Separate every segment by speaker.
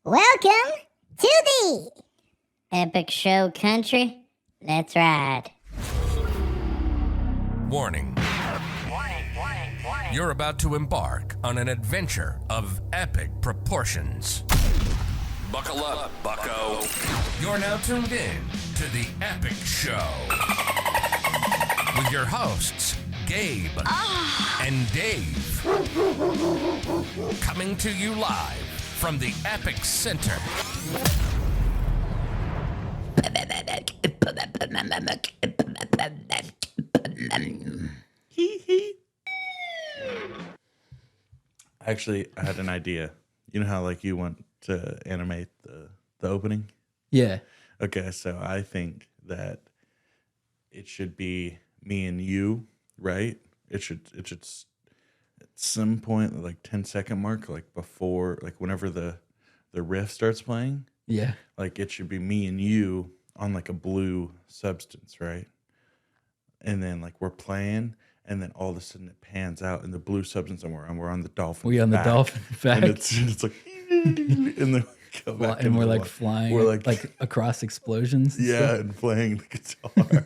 Speaker 1: Welcome to the Epic Show Country. Let's ride.
Speaker 2: Warning. You're about to embark on an adventure of epic proportions. Buckle up, bucko. You're now tuned in to the Epic Show. With your hosts, Gabe and Dave. Coming to you live from the Epic Center.
Speaker 3: Actually, I had an idea. You know how like you want to animate the opening?
Speaker 4: Yeah.
Speaker 3: Okay, so I think that it should be me and you, right? It should at some point like 10-second mark, like before, like whenever the riff starts playing,
Speaker 4: Yeah.
Speaker 3: like it should be me and you on like a blue substance, right? And then like we're playing, and then all of a sudden it pans out in the blue substance, and we're on the dolphin.
Speaker 4: We on the dolphin back.
Speaker 3: And it's like, and then we go back
Speaker 4: And we're
Speaker 3: into
Speaker 4: like
Speaker 3: the-
Speaker 4: flying
Speaker 3: We're
Speaker 4: like across explosions. and
Speaker 3: yeah,
Speaker 4: stuff.
Speaker 3: and playing the guitar.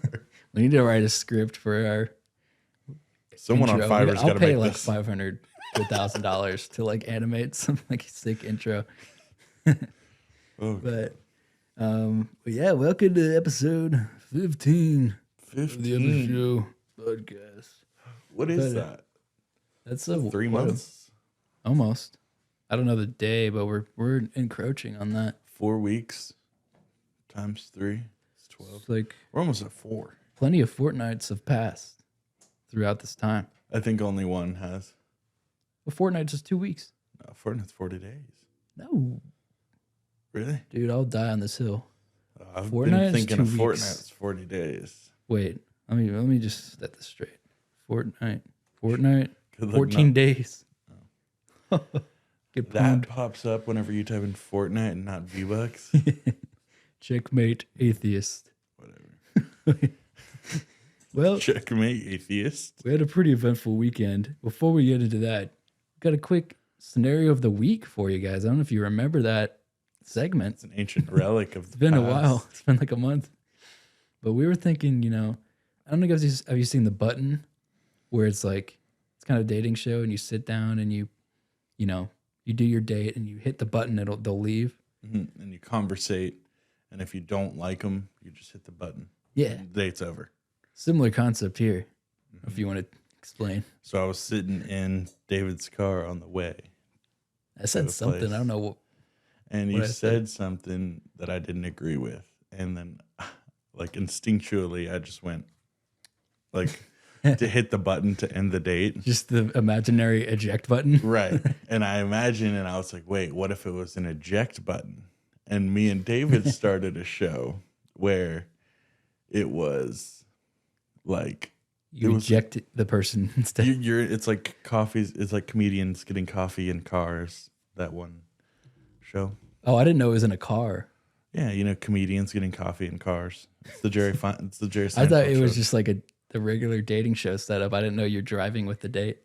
Speaker 4: We need to write a script for our
Speaker 3: Someone
Speaker 4: intro.
Speaker 3: on Fiverr's got
Speaker 4: I'll
Speaker 3: to
Speaker 4: pay
Speaker 3: make
Speaker 4: like
Speaker 3: this.
Speaker 4: $500 to $1,000 to like animate some like sick intro.
Speaker 3: Oh,
Speaker 4: But yeah, welcome to episode 15 of the Epic
Speaker 3: 15.
Speaker 4: Show podcast.
Speaker 3: What is
Speaker 4: But,
Speaker 3: that?
Speaker 4: That's a
Speaker 3: 3
Speaker 4: what a-
Speaker 3: months?
Speaker 4: almost. I don't know the day, but we're encroaching on that.
Speaker 3: 4 weeks times 3 is 12.
Speaker 4: It's like
Speaker 3: We're almost at 4.
Speaker 4: plenty of fortnights have passed throughout this time.
Speaker 3: I think only one has.
Speaker 4: Well, fortnights is 2 weeks.
Speaker 3: No, Fortnite's 40 days.
Speaker 4: No,
Speaker 3: Really?
Speaker 4: dude, I'll die on this hill.
Speaker 3: I've
Speaker 4: Fortnite
Speaker 3: been
Speaker 4: is
Speaker 3: thinking
Speaker 4: 2
Speaker 3: of
Speaker 4: weeks.
Speaker 3: Fortnite's 40 days.
Speaker 4: Wait, let me just set this straight. Fortnite, 14
Speaker 3: Good luck
Speaker 4: days. Get
Speaker 3: That
Speaker 4: pwned.
Speaker 3: pops up whenever you type in Fortnite and not V-Bucks.
Speaker 4: Checkmate, atheist.
Speaker 3: Whatever.
Speaker 4: Well,
Speaker 3: Checkmate, atheist.
Speaker 4: we had a pretty eventful weekend. Before we get into that, got a quick scenario of the week for you guys. I don't know if you remember that segment.
Speaker 3: It's an ancient relic of the
Speaker 4: It's been a
Speaker 3: past.
Speaker 4: while. It's been like a month. But we were thinking, I don't know if have you seen the button where it's like, it's kind of a dating show and you sit down and you do your date and you hit the button, they'll leave.
Speaker 3: Mhm. And you conversate, and if you don't like them, you just hit the button.
Speaker 4: Yeah.
Speaker 3: And the date's over.
Speaker 4: Similar concept here, if you want to explain.
Speaker 3: So I was sitting in David's car on the way,
Speaker 4: I said
Speaker 3: the
Speaker 4: something.
Speaker 3: place.
Speaker 4: I don't know what.
Speaker 3: and
Speaker 4: What'd
Speaker 3: you
Speaker 4: I
Speaker 3: said something that I didn't agree with. And then, like, instinctually, I just went, like, to hit the button to end the date.
Speaker 4: Just the imaginary eject button.
Speaker 3: Right. And I imagined, and I was like, wait, what if it was an eject button? And me and David started a show where it was like,
Speaker 4: You
Speaker 3: It was-
Speaker 4: eject the person instead.
Speaker 3: it's like coffees, it's like comedians getting coffee in cars, that one show.
Speaker 4: Oh, I didn't know it was in a car.
Speaker 3: Yeah, comedians getting coffee in cars. It's the Jerry
Speaker 4: I thought
Speaker 3: Seinfeld
Speaker 4: it was
Speaker 3: show.
Speaker 4: just like the regular dating show setup. I didn't know you're driving with the date.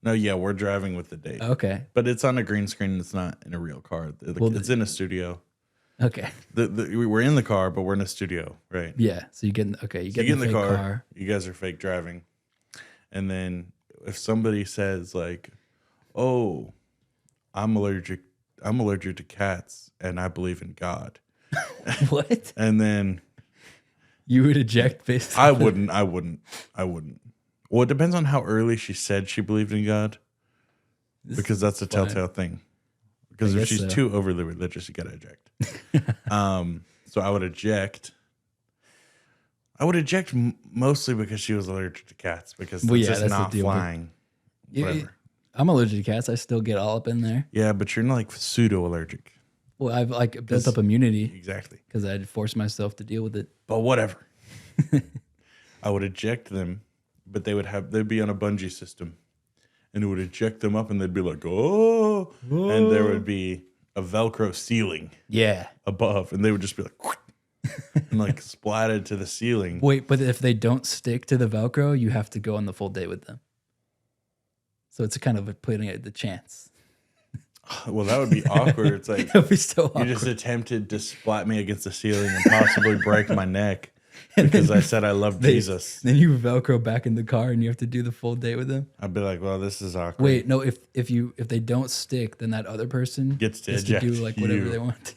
Speaker 3: No, yeah, we're driving with the date.
Speaker 4: Okay.
Speaker 3: But it's on a green screen. It's not in a real car.
Speaker 4: Well,
Speaker 3: it's in a studio.
Speaker 4: Okay.
Speaker 3: We're in the car, but we're in a studio, right?
Speaker 4: Yeah. So you get in
Speaker 3: So
Speaker 4: the fake car.
Speaker 3: You guys are fake driving. And then if somebody says like, "Oh, I'm allergic to cats and I believe in God."
Speaker 4: What?
Speaker 3: And then
Speaker 4: You would eject based
Speaker 3: I
Speaker 4: off of-
Speaker 3: wouldn't. Well, it depends on how early she said she believed in God, because that's a
Speaker 4: fine.
Speaker 3: telltale thing. Because
Speaker 4: I
Speaker 3: if
Speaker 4: guess
Speaker 3: she's
Speaker 4: so.
Speaker 3: too overly religious, you gotta eject. So I would eject. Mostly because she was allergic to cats, because
Speaker 4: Well,
Speaker 3: that's
Speaker 4: yeah,
Speaker 3: just
Speaker 4: that's the
Speaker 3: not
Speaker 4: deal.
Speaker 3: flying.
Speaker 4: You-
Speaker 3: Whatever.
Speaker 4: I'm allergic to cats. I still get all up in there.
Speaker 3: Yeah, but you're not like pseudo allergic.
Speaker 4: Well, I've like built up immunity
Speaker 3: Exactly.
Speaker 4: because I'd force myself to deal with it.
Speaker 3: But whatever. I would eject them, but they'd be on a bungee system, and it would eject them up, and they'd be like, "Oh," and there would be a Velcro ceiling
Speaker 4: Yeah.
Speaker 3: above, and they would just be like, and like splatted to the ceiling.
Speaker 4: Wait, but if they don't stick to the Velcro, you have to go on the full date with them. So it's kind of putting it the chance.
Speaker 3: Well, that would be awkward. It's like
Speaker 4: It'd be so
Speaker 3: you
Speaker 4: awkward.
Speaker 3: just attempted to splat me against the ceiling and possibly break my neck because I said I love Jesus.
Speaker 4: Then you Velcro back in the car and you have to do the full date with them.
Speaker 3: I'd be like, well, this is awkward.
Speaker 4: Wait, no. If they don't stick, then that other person
Speaker 3: Gets to
Speaker 4: do
Speaker 3: eject
Speaker 4: like whatever
Speaker 3: you.
Speaker 4: they want.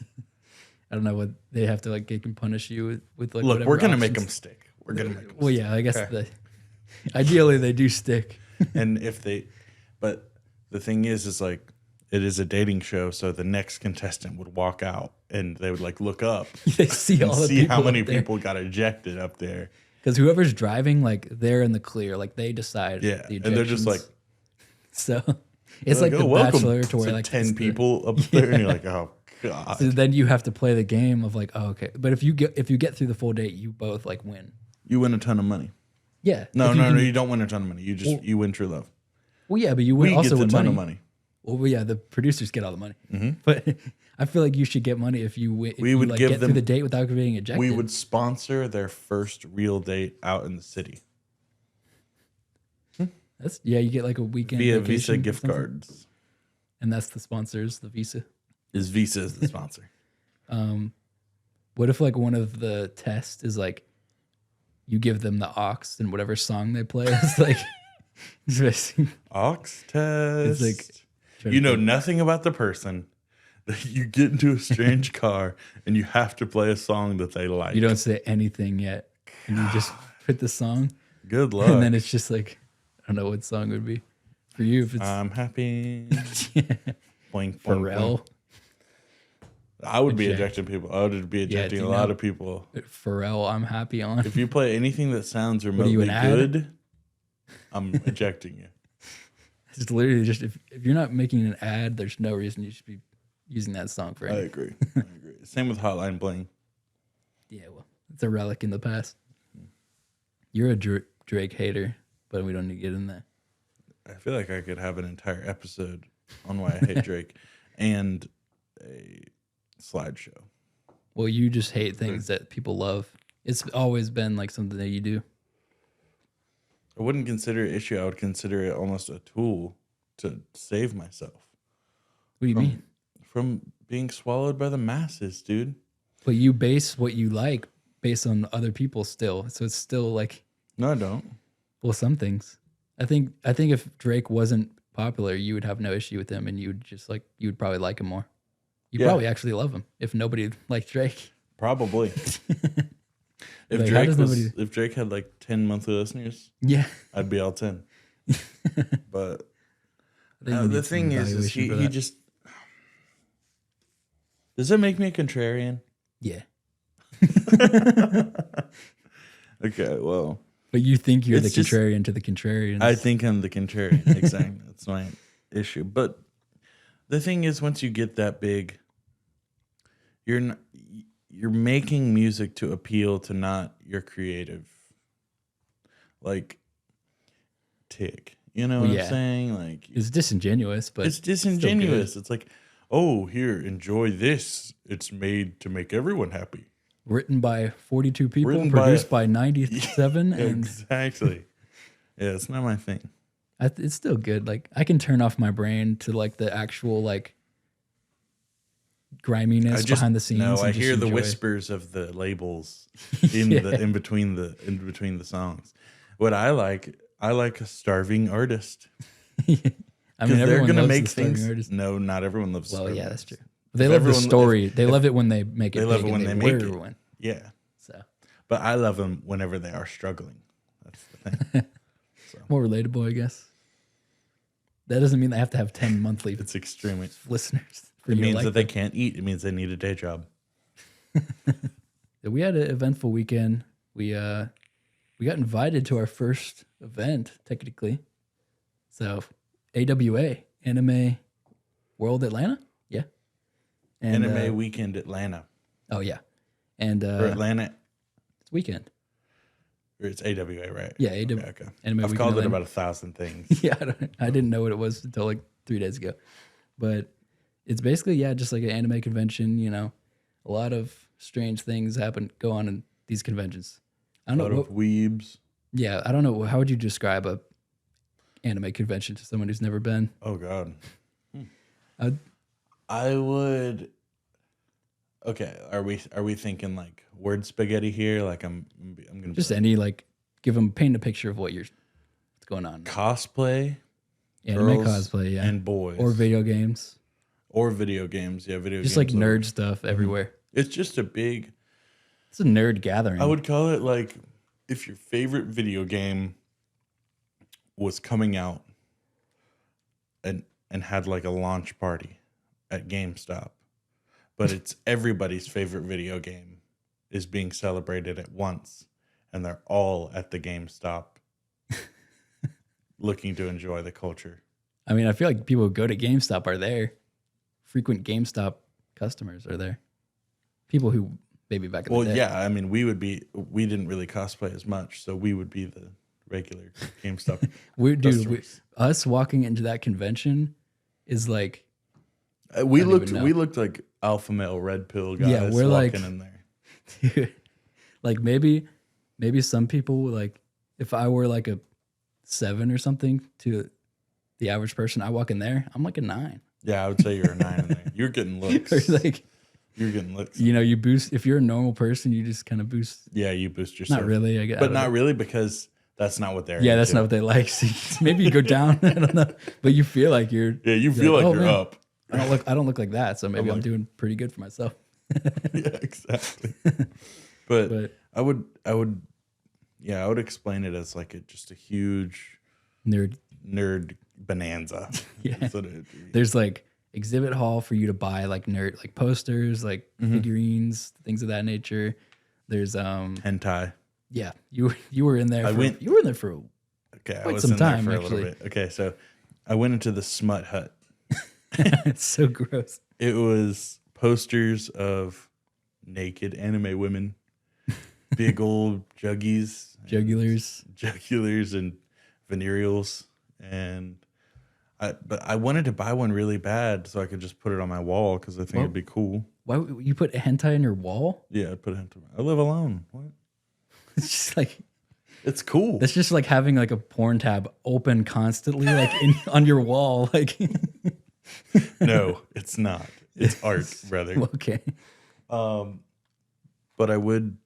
Speaker 4: I don't know what they have to like. They can punish you with like.
Speaker 3: Look,
Speaker 4: whatever
Speaker 3: we're gonna make them
Speaker 4: options.
Speaker 3: stick. We're gonna make them.
Speaker 4: Well, yeah, I guess
Speaker 3: Okay.
Speaker 4: ideally they do stick.
Speaker 3: And if they, but the thing is like, it is a dating show, so the next contestant would walk out and they would like look up
Speaker 4: They see
Speaker 3: and
Speaker 4: all the
Speaker 3: see
Speaker 4: people
Speaker 3: how many
Speaker 4: up there.
Speaker 3: people got ejected up there.
Speaker 4: Because whoever's driving, like they're in the clear, like they decide.
Speaker 3: Yeah,
Speaker 4: the
Speaker 3: and they're just like,
Speaker 4: so. It's like
Speaker 3: "Oh,
Speaker 4: the
Speaker 3: welcome
Speaker 4: Bachelor, to where
Speaker 3: to
Speaker 4: like
Speaker 3: 10
Speaker 4: it's the-
Speaker 3: people up there, and you're like, oh god.
Speaker 4: So then you have to play the game of like, oh, okay. But if you get through the full date, you both like win.
Speaker 3: You win a ton of money.
Speaker 4: Yeah.
Speaker 3: No,
Speaker 4: If
Speaker 3: no,
Speaker 4: can-
Speaker 3: no, you don't win a ton of money. You win true love.
Speaker 4: Well, yeah, but you win
Speaker 3: We
Speaker 4: also
Speaker 3: get the
Speaker 4: win
Speaker 3: ton
Speaker 4: money.
Speaker 3: of money.
Speaker 4: Well, yeah, the producers get all the money.
Speaker 3: Mm-hmm.
Speaker 4: But I feel like you should get money if you win. If
Speaker 3: We
Speaker 4: you,
Speaker 3: would
Speaker 4: like,
Speaker 3: give
Speaker 4: get
Speaker 3: them-
Speaker 4: through the date without getting ejected.
Speaker 3: We would sponsor their first real date out in the city
Speaker 4: That's you get like a weekend
Speaker 3: via
Speaker 4: vacation
Speaker 3: Visa
Speaker 4: or
Speaker 3: gift
Speaker 4: something.
Speaker 3: cards.
Speaker 4: And that's the sponsors, the Visa.
Speaker 3: Is Visa is the sponsor?
Speaker 4: What if like one of the tests is like you give them the aux and whatever song they play is like it's basically-
Speaker 3: Ox test.
Speaker 4: like
Speaker 3: You know nothing about the person. You get into a strange car and you have to play a song that they like.
Speaker 4: you don't say anything yet, and you just put the song,
Speaker 3: Good luck.
Speaker 4: and then it's just like I don't know what song would be for you if it's
Speaker 3: I'm happy. Boink, boink,
Speaker 4: Pharrell.
Speaker 3: boink. I would be
Speaker 4: Eject.
Speaker 3: ejecting people. I would be ejecting
Speaker 4: do
Speaker 3: a
Speaker 4: you
Speaker 3: lot
Speaker 4: know?
Speaker 3: of people.
Speaker 4: Pharrell, I'm happy on.
Speaker 3: If you play anything that sounds
Speaker 4: are you,
Speaker 3: remotely
Speaker 4: an ad?
Speaker 3: good, I'm ejecting you.
Speaker 4: It's literally just if you're not making an ad, there's no reason you should be using that song for
Speaker 3: I
Speaker 4: anything.
Speaker 3: agree. I agree. Same with Hotline Bling.
Speaker 4: Yeah, well, it's a relic in the past. You're a Drake hater, but we don't need to get in that.
Speaker 3: I feel like I could have an entire episode on why I hate Drake and a slideshow.
Speaker 4: Well, you just hate things that people love. It's always been like something that you do.
Speaker 3: I wouldn't consider it an issue. I would consider it almost a tool to save myself
Speaker 4: What do you mean?
Speaker 3: from being swallowed by the masses, dude.
Speaker 4: But you base what you like based on other people still. So it's still like,
Speaker 3: No, I don't.
Speaker 4: well, some things. I think if Drake wasn't popular, you would have no issue with him, and you would just like you would probably like him more. You'd
Speaker 3: Yeah.
Speaker 4: probably actually love him if nobody liked Drake.
Speaker 3: Probably. If
Speaker 4: Like, how
Speaker 3: Drake
Speaker 4: does
Speaker 3: was,
Speaker 4: nobody-
Speaker 3: if Drake had like 10 monthly listeners,
Speaker 4: Yeah.
Speaker 3: I'd be all 10. But
Speaker 4: I think we
Speaker 3: the
Speaker 4: need some
Speaker 3: thing is
Speaker 4: evaluation for
Speaker 3: he
Speaker 4: that.
Speaker 3: just does it make me a contrarian?
Speaker 4: Yeah.
Speaker 3: Okay, well,
Speaker 4: But you think you're
Speaker 3: It's
Speaker 4: the
Speaker 3: just-
Speaker 4: contrarian to the contrarians.
Speaker 3: I think I'm the contrarian. Exactly. That's my issue. But the thing is, once you get that big, you're making music to appeal to not your creative like tick. You know what
Speaker 4: Yeah.
Speaker 3: I'm saying? Like
Speaker 4: it's disingenuous, but
Speaker 3: it's disingenuous. It's like, oh, here, enjoy this. It's made to make everyone happy.
Speaker 4: written by 42 people,
Speaker 3: Written by-
Speaker 4: produced by 97, and
Speaker 3: Exactly. Yeah, it's not my thing.
Speaker 4: it's still good. Like I can turn off my brain to like the actual like griminess behind the scenes.
Speaker 3: No,
Speaker 4: and
Speaker 3: I
Speaker 4: just
Speaker 3: hear the
Speaker 4: enjoy.
Speaker 3: whispers of the labels in
Speaker 4: Yeah.
Speaker 3: the in between the songs. What I like a starving artist.
Speaker 4: I mean,
Speaker 3: Because they're
Speaker 4: everyone
Speaker 3: gonna
Speaker 4: loves
Speaker 3: make
Speaker 4: the starving
Speaker 3: things.
Speaker 4: artist.
Speaker 3: No, not everyone loves.
Speaker 4: Well,
Speaker 3: starving
Speaker 4: yeah, that's
Speaker 3: artists.
Speaker 4: true. They love the
Speaker 3: everyone-
Speaker 4: story. They love it when they make it.
Speaker 3: They love
Speaker 4: big
Speaker 3: it when
Speaker 4: and
Speaker 3: they
Speaker 4: they
Speaker 3: make
Speaker 4: were
Speaker 3: it.
Speaker 4: one.
Speaker 3: Yeah,
Speaker 4: So
Speaker 3: but I love them whenever they are struggling. That's the thing.
Speaker 4: more relatable, I guess. That doesn't mean they have to have 10 monthly
Speaker 3: It's extremely.
Speaker 4: listeners. For
Speaker 3: It
Speaker 4: you to
Speaker 3: means
Speaker 4: like
Speaker 3: that they
Speaker 4: them.
Speaker 3: can't eat. It means they need a day job.
Speaker 4: We had an eventful weekend. We got invited to our first event, technically. So AWA, Anime World Atlanta? Yeah. And,
Speaker 3: Anime Weekend Atlanta
Speaker 4: oh yeah. And
Speaker 3: or Atlanta
Speaker 4: it's weekend.
Speaker 3: or it's AWA, right?
Speaker 4: Yeah,
Speaker 3: Okay,
Speaker 4: AWA.
Speaker 3: okay.
Speaker 4: Anime
Speaker 3: I've
Speaker 4: Weekend
Speaker 3: called it
Speaker 4: Atlanta.
Speaker 3: about 1,000 things.
Speaker 4: Yeah, I didn't know what it was until like 3 days ago. But it's basically, yeah, just like an anime convention, you know. A lot of strange things go on in these conventions. I
Speaker 3: A
Speaker 4: don't
Speaker 3: lot
Speaker 4: know.
Speaker 3: of weebs.
Speaker 4: Yeah, I don't know. How would you describe a anime convention to someone who's never been?
Speaker 3: Oh God. I would. Okay, are we thinking like word spaghetti here? Like I'm gonna
Speaker 4: Just
Speaker 3: be like,
Speaker 4: any like, paint a picture of what's going on.
Speaker 3: cosplay,
Speaker 4: Anime
Speaker 3: girls
Speaker 4: cosplay, yeah,
Speaker 3: and boys,
Speaker 4: or video games,
Speaker 3: or video games. Yeah, video
Speaker 4: just
Speaker 3: games.
Speaker 4: like nerd stuff everywhere.
Speaker 3: It's just a big.
Speaker 4: It's a nerd gathering.
Speaker 3: I would call it like if your favorite video game was coming out and had like a launch party at GameStop, but it's everybody's favorite video game is being celebrated at once, and they're all at the GameStop looking to enjoy the culture.
Speaker 4: I mean, I feel like people who go to GameStop are there. Frequent GameStop customers are there. People who maybe back in the
Speaker 3: Well,
Speaker 4: day.
Speaker 3: yeah, I mean, we didn't really cosplay as much, so we would be the regular GameStop.
Speaker 4: Us walking into that convention is like,
Speaker 3: We
Speaker 4: I don't even know.
Speaker 3: looked like alpha male red pill guys.
Speaker 4: Yeah, we're
Speaker 3: walking
Speaker 4: like-
Speaker 3: in there.
Speaker 4: dude, like maybe some people, like if I were like a 7 or something to the average person, I walk in there, I'm like a 9.
Speaker 3: Yeah, I would say you're a 9 in there. You're getting looks.
Speaker 4: Or like,
Speaker 3: You're getting looks.
Speaker 4: you know, you boost, if you're a normal person, you just kind of boost.
Speaker 3: Yeah, you boost yourself.
Speaker 4: Not really, I guess.
Speaker 3: But not really, because that's not what they're
Speaker 4: Yeah, that's
Speaker 3: into.
Speaker 4: not what they like. So maybe you go down. I don't know, but you feel like you're.
Speaker 3: Yeah, you feel like
Speaker 4: "Oh,
Speaker 3: you're
Speaker 4: man,
Speaker 3: up.
Speaker 4: I don't look like that. So maybe I'm
Speaker 3: like-
Speaker 4: doing pretty good for myself.
Speaker 3: Yeah, exactly. But,
Speaker 4: But
Speaker 3: I would explain it as like just a huge
Speaker 4: nerd,
Speaker 3: bonanza.
Speaker 4: yeah.
Speaker 3: That's what it'd be.
Speaker 4: There's like exhibit hall for you to buy like nerd, like posters, like figurines, things of that nature. There's
Speaker 3: Hentai.
Speaker 4: yeah, you were in there. You were in there for
Speaker 3: Okay, I
Speaker 4: Quite
Speaker 3: was
Speaker 4: some
Speaker 3: in there
Speaker 4: time,
Speaker 3: for a
Speaker 4: actually.
Speaker 3: little bit. Okay, so I went into the smut hut.
Speaker 4: it's so gross.
Speaker 3: It was posters of naked anime women, big old jugulars and venereals, and I wanted to buy one really bad so I could just put it on my wall because I think it'd be cool.
Speaker 4: Why would you put hentai on your wall?
Speaker 3: Yeah, I'd put it into. I live alone. What?
Speaker 4: It's just like
Speaker 3: It's cool.
Speaker 4: that's just like having like a porn tab open constantly, like on your wall. Like
Speaker 3: No, it's not. It's art, brother.
Speaker 4: okay,
Speaker 3: But I would,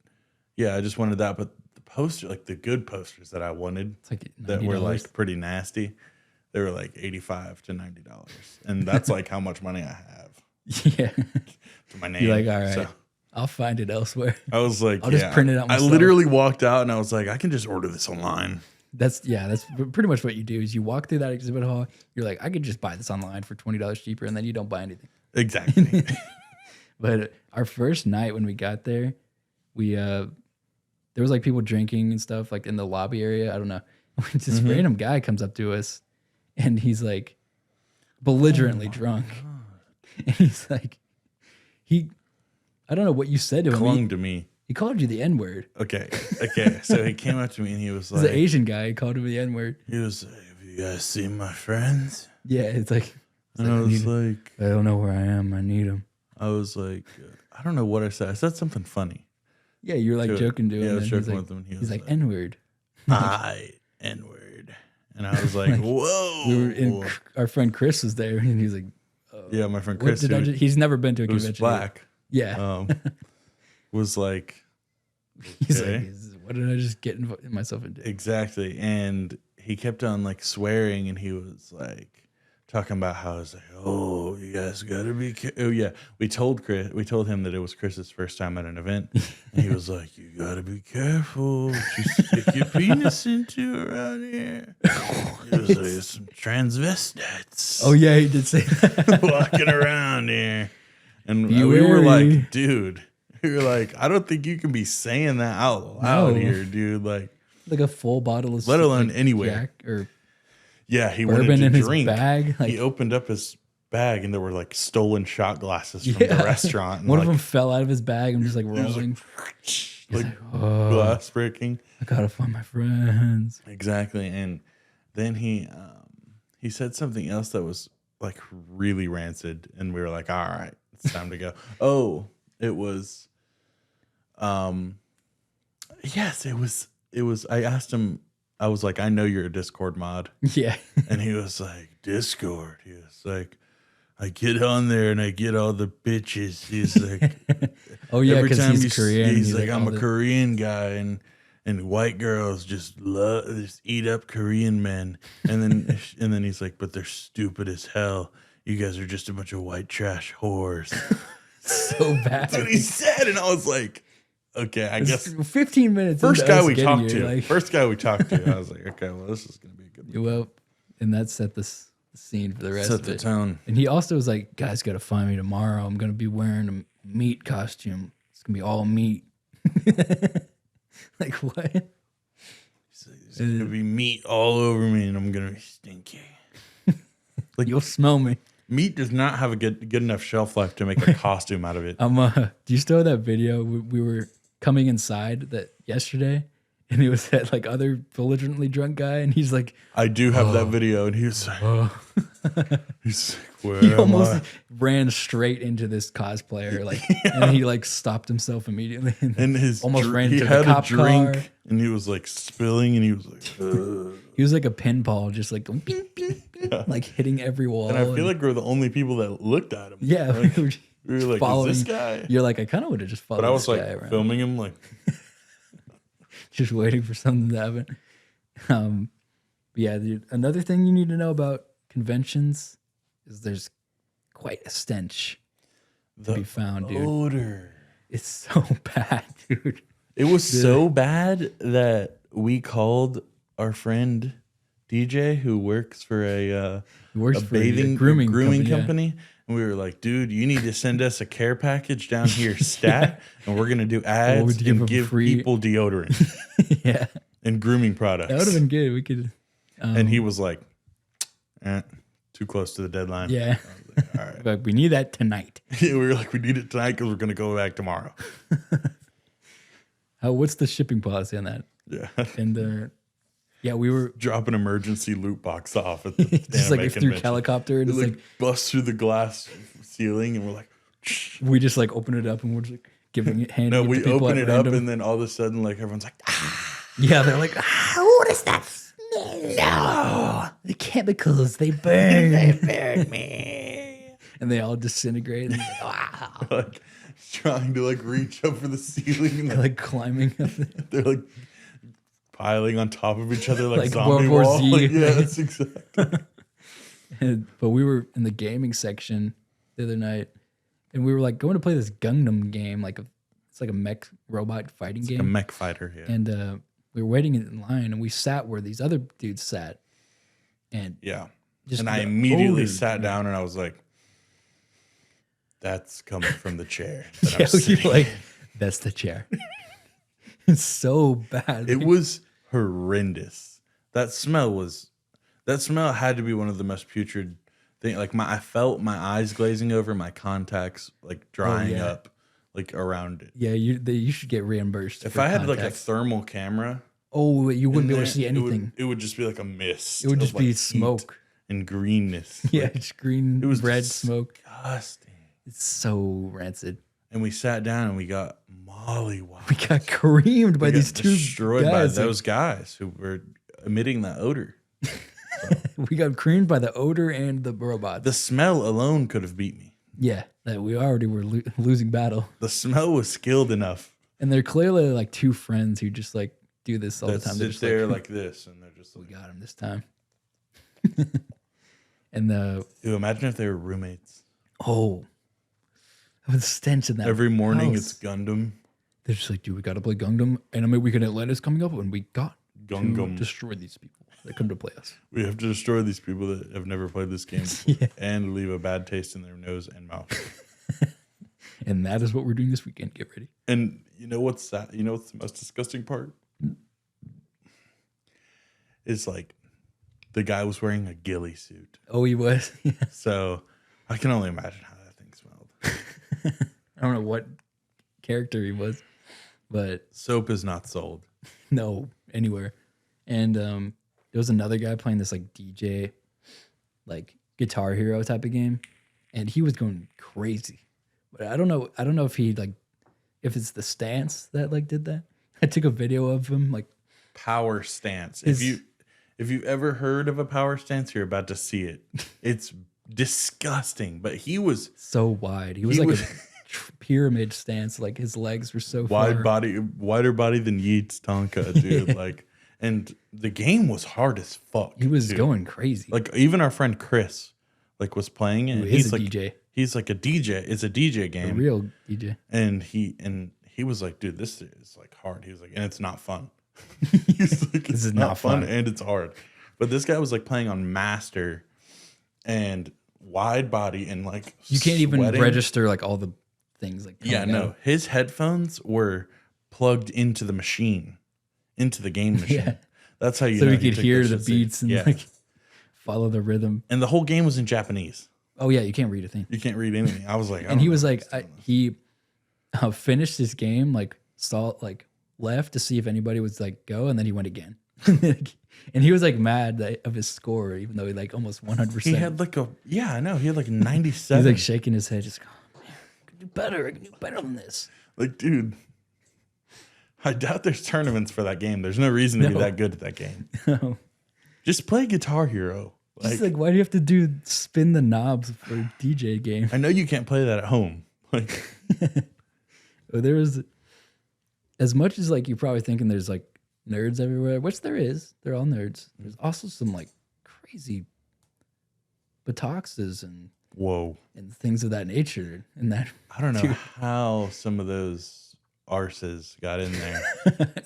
Speaker 3: yeah, I just wanted that. But the poster, like the good posters that I wanted,
Speaker 4: it's like
Speaker 3: that were
Speaker 4: $90.
Speaker 3: like pretty nasty, they were like $85 to $90, and that's like how much money I have
Speaker 4: yeah.
Speaker 3: to my name.
Speaker 4: You're like, all right,
Speaker 3: So
Speaker 4: I'll find it elsewhere.
Speaker 3: I was like,
Speaker 4: I'll just print it out
Speaker 3: I
Speaker 4: myself.
Speaker 3: literally walked out and I was like, I can just order this online.
Speaker 4: That's pretty much what you do. Is you walk through that exhibit hall. You're like, I could just buy this online for $20 cheaper, and then you don't buy anything.
Speaker 3: Exactly.
Speaker 4: But our first night when we got there, we there was like people drinking and stuff like in the lobby area. I don't know. This random guy comes up to us, and he's like belligerently drunk, and he's like, I don't know what you said to him.
Speaker 3: Clung to me.
Speaker 4: He called you the N-word.
Speaker 3: Okay. So he came up to me and he was
Speaker 4: He's an
Speaker 3: like,
Speaker 4: Asian guy. He called him the N-word.
Speaker 3: he was like, have you guys seen my friends?
Speaker 4: Yeah, it's like,
Speaker 3: And I was like,
Speaker 4: I don't know where I am. I need him.
Speaker 3: I don't know what I said. I said something funny.
Speaker 4: Yeah, you're like
Speaker 3: To it.
Speaker 4: joking to him.
Speaker 3: Yeah, I was
Speaker 4: and
Speaker 3: joking
Speaker 4: he's
Speaker 3: with him. And
Speaker 4: He's like N-word.
Speaker 3: N-word. And I was like, whoa.
Speaker 4: We were in. Our friend Chris was there, and he's like,
Speaker 3: Yeah, my friend
Speaker 4: "What
Speaker 3: Chris,
Speaker 4: did I just?" He's never been to a
Speaker 3: who was
Speaker 4: convention.
Speaker 3: black,
Speaker 4: Yeah,
Speaker 3: was like,
Speaker 4: he's
Speaker 3: okay.
Speaker 4: like, "What did I just get myself into?"
Speaker 3: Exactly. And he kept on like swearing, and he was like talking about how it's like, oh, you guys gotta be oh yeah. We told him that it was Chris's first time at an event, and he was like, you gotta be careful what you stick your penis into around here. He was like, there's some transvestites
Speaker 4: Oh yeah, he did say that.
Speaker 3: walking around here. And
Speaker 4: Be
Speaker 3: we were
Speaker 4: wary.
Speaker 3: like, dude, we were like, I don't think you can be saying that out loud
Speaker 4: No.
Speaker 3: here, dude. Like,
Speaker 4: Like a full bottle of,
Speaker 3: Let alone
Speaker 4: like,
Speaker 3: anywhere.
Speaker 4: Jack or
Speaker 3: yeah, he
Speaker 4: bourbon
Speaker 3: wanted to
Speaker 4: in his
Speaker 3: drink.
Speaker 4: bag. Like,
Speaker 3: He opened up his bag and there were like stolen shot glasses from
Speaker 4: Yeah.
Speaker 3: the restaurant. And
Speaker 4: one
Speaker 3: like,
Speaker 4: of them fell out of his bag and just like
Speaker 3: was like,
Speaker 4: rolling.
Speaker 3: like
Speaker 4: Oh,
Speaker 3: glass breaking.
Speaker 4: I gotta find my friends.
Speaker 3: Exactly. And then he said something else that was like really rancid, and we were like, all right, it's time to go. Oh, it was yes, it was I asked him, I was like, I know you're a Discord mod.
Speaker 4: Yeah,
Speaker 3: And he was like, Discord. He was like, I get on there and I get all the bitches. He's like,
Speaker 4: Oh yeah,
Speaker 3: every
Speaker 4: because
Speaker 3: time
Speaker 4: he's Korean.
Speaker 3: he's like, I'm
Speaker 4: all
Speaker 3: a Korean guy, and white girls just eat up Korean men. And then he's like, but they're stupid as hell. You guys are just a bunch of white trash whores.
Speaker 4: so bad.
Speaker 3: That's what he said, and I was like, okay, I guess
Speaker 4: 15 minutes.
Speaker 3: first
Speaker 4: into
Speaker 3: guy
Speaker 4: us
Speaker 3: we
Speaker 4: getting
Speaker 3: talked
Speaker 4: here,
Speaker 3: to.
Speaker 4: like-
Speaker 3: First guy we talked to. I was like, okay, well, this is gonna be a good one.
Speaker 4: Well, and that set the scene for the rest
Speaker 3: Set
Speaker 4: of
Speaker 3: the
Speaker 4: it.
Speaker 3: tone.
Speaker 4: And he also was like, guys got to find me tomorrow. I'm going to be wearing a meat costume. It's going to be all meat. Like, what?
Speaker 3: There's gonna be meat all over me, and I'm gonna be stinky.
Speaker 4: Like, you'll smell me.
Speaker 3: Meat does not have a good enough shelf life to make a costume out of it.
Speaker 4: Do you still have that video? We were coming inside that yesterday, and it was that like other belligerently drunk guy, and he's like,
Speaker 3: I do have that video, and he's like, he's like, where
Speaker 4: he
Speaker 3: am
Speaker 4: almost
Speaker 3: I?
Speaker 4: ran straight into this cosplayer, like, and he like stopped himself immediately,
Speaker 3: And his
Speaker 4: almost ran
Speaker 3: he
Speaker 4: into
Speaker 3: had
Speaker 4: the cop
Speaker 3: a drink,
Speaker 4: car.
Speaker 3: and he was like spilling, and he was like, ugh.
Speaker 4: He was like a pinball, just like going, bing, bing, bing, like hitting every wall.
Speaker 3: And I feel like we're the only people that looked at him.
Speaker 4: yeah,
Speaker 3: Like,
Speaker 4: we were
Speaker 3: we were like,
Speaker 4: following
Speaker 3: is this guy?
Speaker 4: You're like, I kind of would have just followed
Speaker 3: But I was
Speaker 4: this
Speaker 3: like
Speaker 4: guy around,
Speaker 3: filming him, like,
Speaker 4: just waiting for something to happen. But yeah, dude, another thing you need to know about conventions is there's quite a stench to be found, dude.
Speaker 3: odor.
Speaker 4: It's so bad, dude.
Speaker 3: It was so bad that we called our friend DJ, who works for a
Speaker 4: works for a
Speaker 3: bathing
Speaker 4: grooming company,
Speaker 3: company. And we were like, dude, you need to send us a care package down here, stat, and we're gonna do ads
Speaker 4: we'd give them
Speaker 3: and give
Speaker 4: free-
Speaker 3: people deodorant
Speaker 4: Yeah,
Speaker 3: and grooming products.
Speaker 4: that would have been good. We could,
Speaker 3: And he was like, too close to the deadline.
Speaker 4: yeah.
Speaker 3: I was like, all right.
Speaker 4: But we need that tonight.
Speaker 3: We were like, we need it tonight because we're gonna go back tomorrow.
Speaker 4: What's the shipping policy on that?
Speaker 3: Yeah.
Speaker 4: And yeah, we were
Speaker 3: Drop an emergency loot box off at the
Speaker 4: just like
Speaker 3: anime
Speaker 4: if through
Speaker 3: convention.
Speaker 4: helicopter, and
Speaker 3: It
Speaker 4: it's
Speaker 3: like
Speaker 4: like
Speaker 3: bust through the glass ceiling, and we're like,
Speaker 4: we just like open it up and we're just like giving it, handing
Speaker 3: no,
Speaker 4: it
Speaker 3: we
Speaker 4: to people
Speaker 3: open
Speaker 4: at
Speaker 3: it up,
Speaker 4: random.
Speaker 3: and then all of a sudden, like everyone's like,
Speaker 4: Yeah, they're like, what is that smell? No, the chemicals, they burn. They burn me. And they all disintegrate. And like, wow.
Speaker 3: like trying to like reach up for the ceiling, and
Speaker 4: They're like climbing up there.
Speaker 3: they're like piling on top of each other like,
Speaker 4: Like
Speaker 3: zombie
Speaker 4: World War
Speaker 3: wall.
Speaker 4: Z.
Speaker 3: Like, yeah, that's exactly.
Speaker 4: But we were in the gaming section the other night, and we were like going to play this Gundam game. It's like a mech robot fighting game.
Speaker 3: A mech fighter. Yeah.
Speaker 4: And we were waiting in line, and we sat where these other dudes sat. And
Speaker 3: Yeah.
Speaker 4: just
Speaker 3: And I
Speaker 4: the
Speaker 3: immediately
Speaker 4: odor,
Speaker 3: sat
Speaker 4: man.
Speaker 3: down, and I was like, that's coming from the chair. That I'm
Speaker 4: Yeah,
Speaker 3: sitting
Speaker 4: you're like,
Speaker 3: in.
Speaker 4: that's the chair. It's so bad.
Speaker 3: It was horrendous. That smell had to be one of the most putrid thing. Like I felt my eyes glazing over, my contacts like drying
Speaker 4: yeah.
Speaker 3: up, like around it.
Speaker 4: Yeah, you should get reimbursed.
Speaker 3: If
Speaker 4: for
Speaker 3: I had like a
Speaker 4: contacts.
Speaker 3: thermal camera,
Speaker 4: you wouldn't be able
Speaker 3: there,
Speaker 4: to see anything.
Speaker 3: It would just be like a mist.
Speaker 4: It would
Speaker 3: of,
Speaker 4: just
Speaker 3: like,
Speaker 4: be
Speaker 3: heat
Speaker 4: smoke.
Speaker 3: and greenness.
Speaker 4: Yeah,
Speaker 3: Like,
Speaker 4: it's green,
Speaker 3: it was
Speaker 4: red smoke.
Speaker 3: disgusting.
Speaker 4: It's so rancid.
Speaker 3: And we sat down and we got mollywopped.
Speaker 4: We got creamed by
Speaker 3: We got
Speaker 4: these two
Speaker 3: destroyed by
Speaker 4: guys.
Speaker 3: those guys who were emitting that odor.
Speaker 4: We got creamed by the odor and the robots.
Speaker 3: The smell alone could have beat me.
Speaker 4: Yeah, that we already were losing battle.
Speaker 3: The smell was skilled enough.
Speaker 4: And they're clearly like two friends who just like do this all
Speaker 3: That
Speaker 4: the time. They're
Speaker 3: sit
Speaker 4: just
Speaker 3: there
Speaker 4: like,
Speaker 3: like this, and they're just
Speaker 4: we
Speaker 3: like,
Speaker 4: got him this time. And
Speaker 3: Ew, imagine if they were roommates.
Speaker 4: with stench in that
Speaker 3: Every morning
Speaker 4: house.
Speaker 3: it's Gundam.
Speaker 4: They're just like, dude, we got to play Gundam. Anime Weekend Atlantis coming up, and we got to
Speaker 3: Gungam.
Speaker 4: destroy these people that come to play us.
Speaker 3: We have to destroy these people that have never played this game before and leave a bad taste in their nose and mouth.
Speaker 4: And that is what we're doing this weekend. Get ready.
Speaker 3: And you know what's sad? You know what's the most disgusting part? It's like the guy was wearing a ghillie suit.
Speaker 4: Oh, he was. Yeah.
Speaker 3: So I can only imagine how that thing smelled.
Speaker 4: I don't know what character he was, but
Speaker 3: Soap is not sold.
Speaker 4: no, anywhere. And there was another guy playing this like DJ, like Guitar Hero type of game, and he was going crazy. But I don't know if he like, if it's the stance that like did that. I took a video of him like
Speaker 3: Power stance.
Speaker 4: His-
Speaker 3: If you've ever heard of a power stance, you're about to see it. It's disgusting. But he was
Speaker 4: So wide. He was
Speaker 3: He
Speaker 4: like
Speaker 3: was-
Speaker 4: a pyramid stance. Like his legs were so
Speaker 3: wider
Speaker 4: far.
Speaker 3: body than Yeats Tonka, dude. Like, and the game was hard as fuck.
Speaker 4: He was
Speaker 3: dude.
Speaker 4: going crazy.
Speaker 3: Like even our friend Chris, like was playing it.
Speaker 4: Who
Speaker 3: and
Speaker 4: is
Speaker 3: he's
Speaker 4: a
Speaker 3: like
Speaker 4: DJ.
Speaker 3: He's like a DJ. It's a DJ
Speaker 4: A
Speaker 3: game.
Speaker 4: real DJ.
Speaker 3: And he was like, dude, this is like hard. He was like, and it's not fun. He's like,
Speaker 4: This
Speaker 3: it's
Speaker 4: is
Speaker 3: not
Speaker 4: not
Speaker 3: fun
Speaker 4: fun.
Speaker 3: and it's hard. But this guy was like playing on master and wide body and like
Speaker 4: You can't even
Speaker 3: sweating.
Speaker 4: register like all the things. Like
Speaker 3: Yeah,
Speaker 4: coming
Speaker 3: no.
Speaker 4: out.
Speaker 3: His headphones were plugged into the machine, into the game machine.
Speaker 4: Yeah.
Speaker 3: That's how you
Speaker 4: So
Speaker 3: know
Speaker 4: we
Speaker 3: he
Speaker 4: could
Speaker 3: took
Speaker 4: hear
Speaker 3: that
Speaker 4: the
Speaker 3: shit serious.
Speaker 4: beats and
Speaker 3: Yeah.
Speaker 4: like follow the rhythm.
Speaker 3: And the whole game was in Japanese.
Speaker 4: Oh yeah, you can't read a thing.
Speaker 3: You can't read anything. I was like,
Speaker 4: And he was like, he finished his game, like saw like left to see if anybody was like go, and then he went again. And he was like mad that, of his score, even though he like almost 100%.
Speaker 3: he had like I know. He had like
Speaker 4: He's
Speaker 3: 97.
Speaker 4: like shaking his head, just oh, man, I can do better. I can do better than this.
Speaker 3: Like, dude, I doubt there's tournaments for that game. There's no reason to be
Speaker 4: No.
Speaker 3: that good at that game.
Speaker 4: No.
Speaker 3: Just play Guitar Hero.
Speaker 4: Just like, why do you have to do spin the knobs for a DJ game?
Speaker 3: I know you can't play that at home. Like,
Speaker 4: There was, as much as like you're probably thinking there's like nerds everywhere, which there is. They're all nerds. There's also some like crazy butoxes
Speaker 3: whoa.
Speaker 4: and things of that nature. And that,
Speaker 3: I don't know how some of those Arses got in there.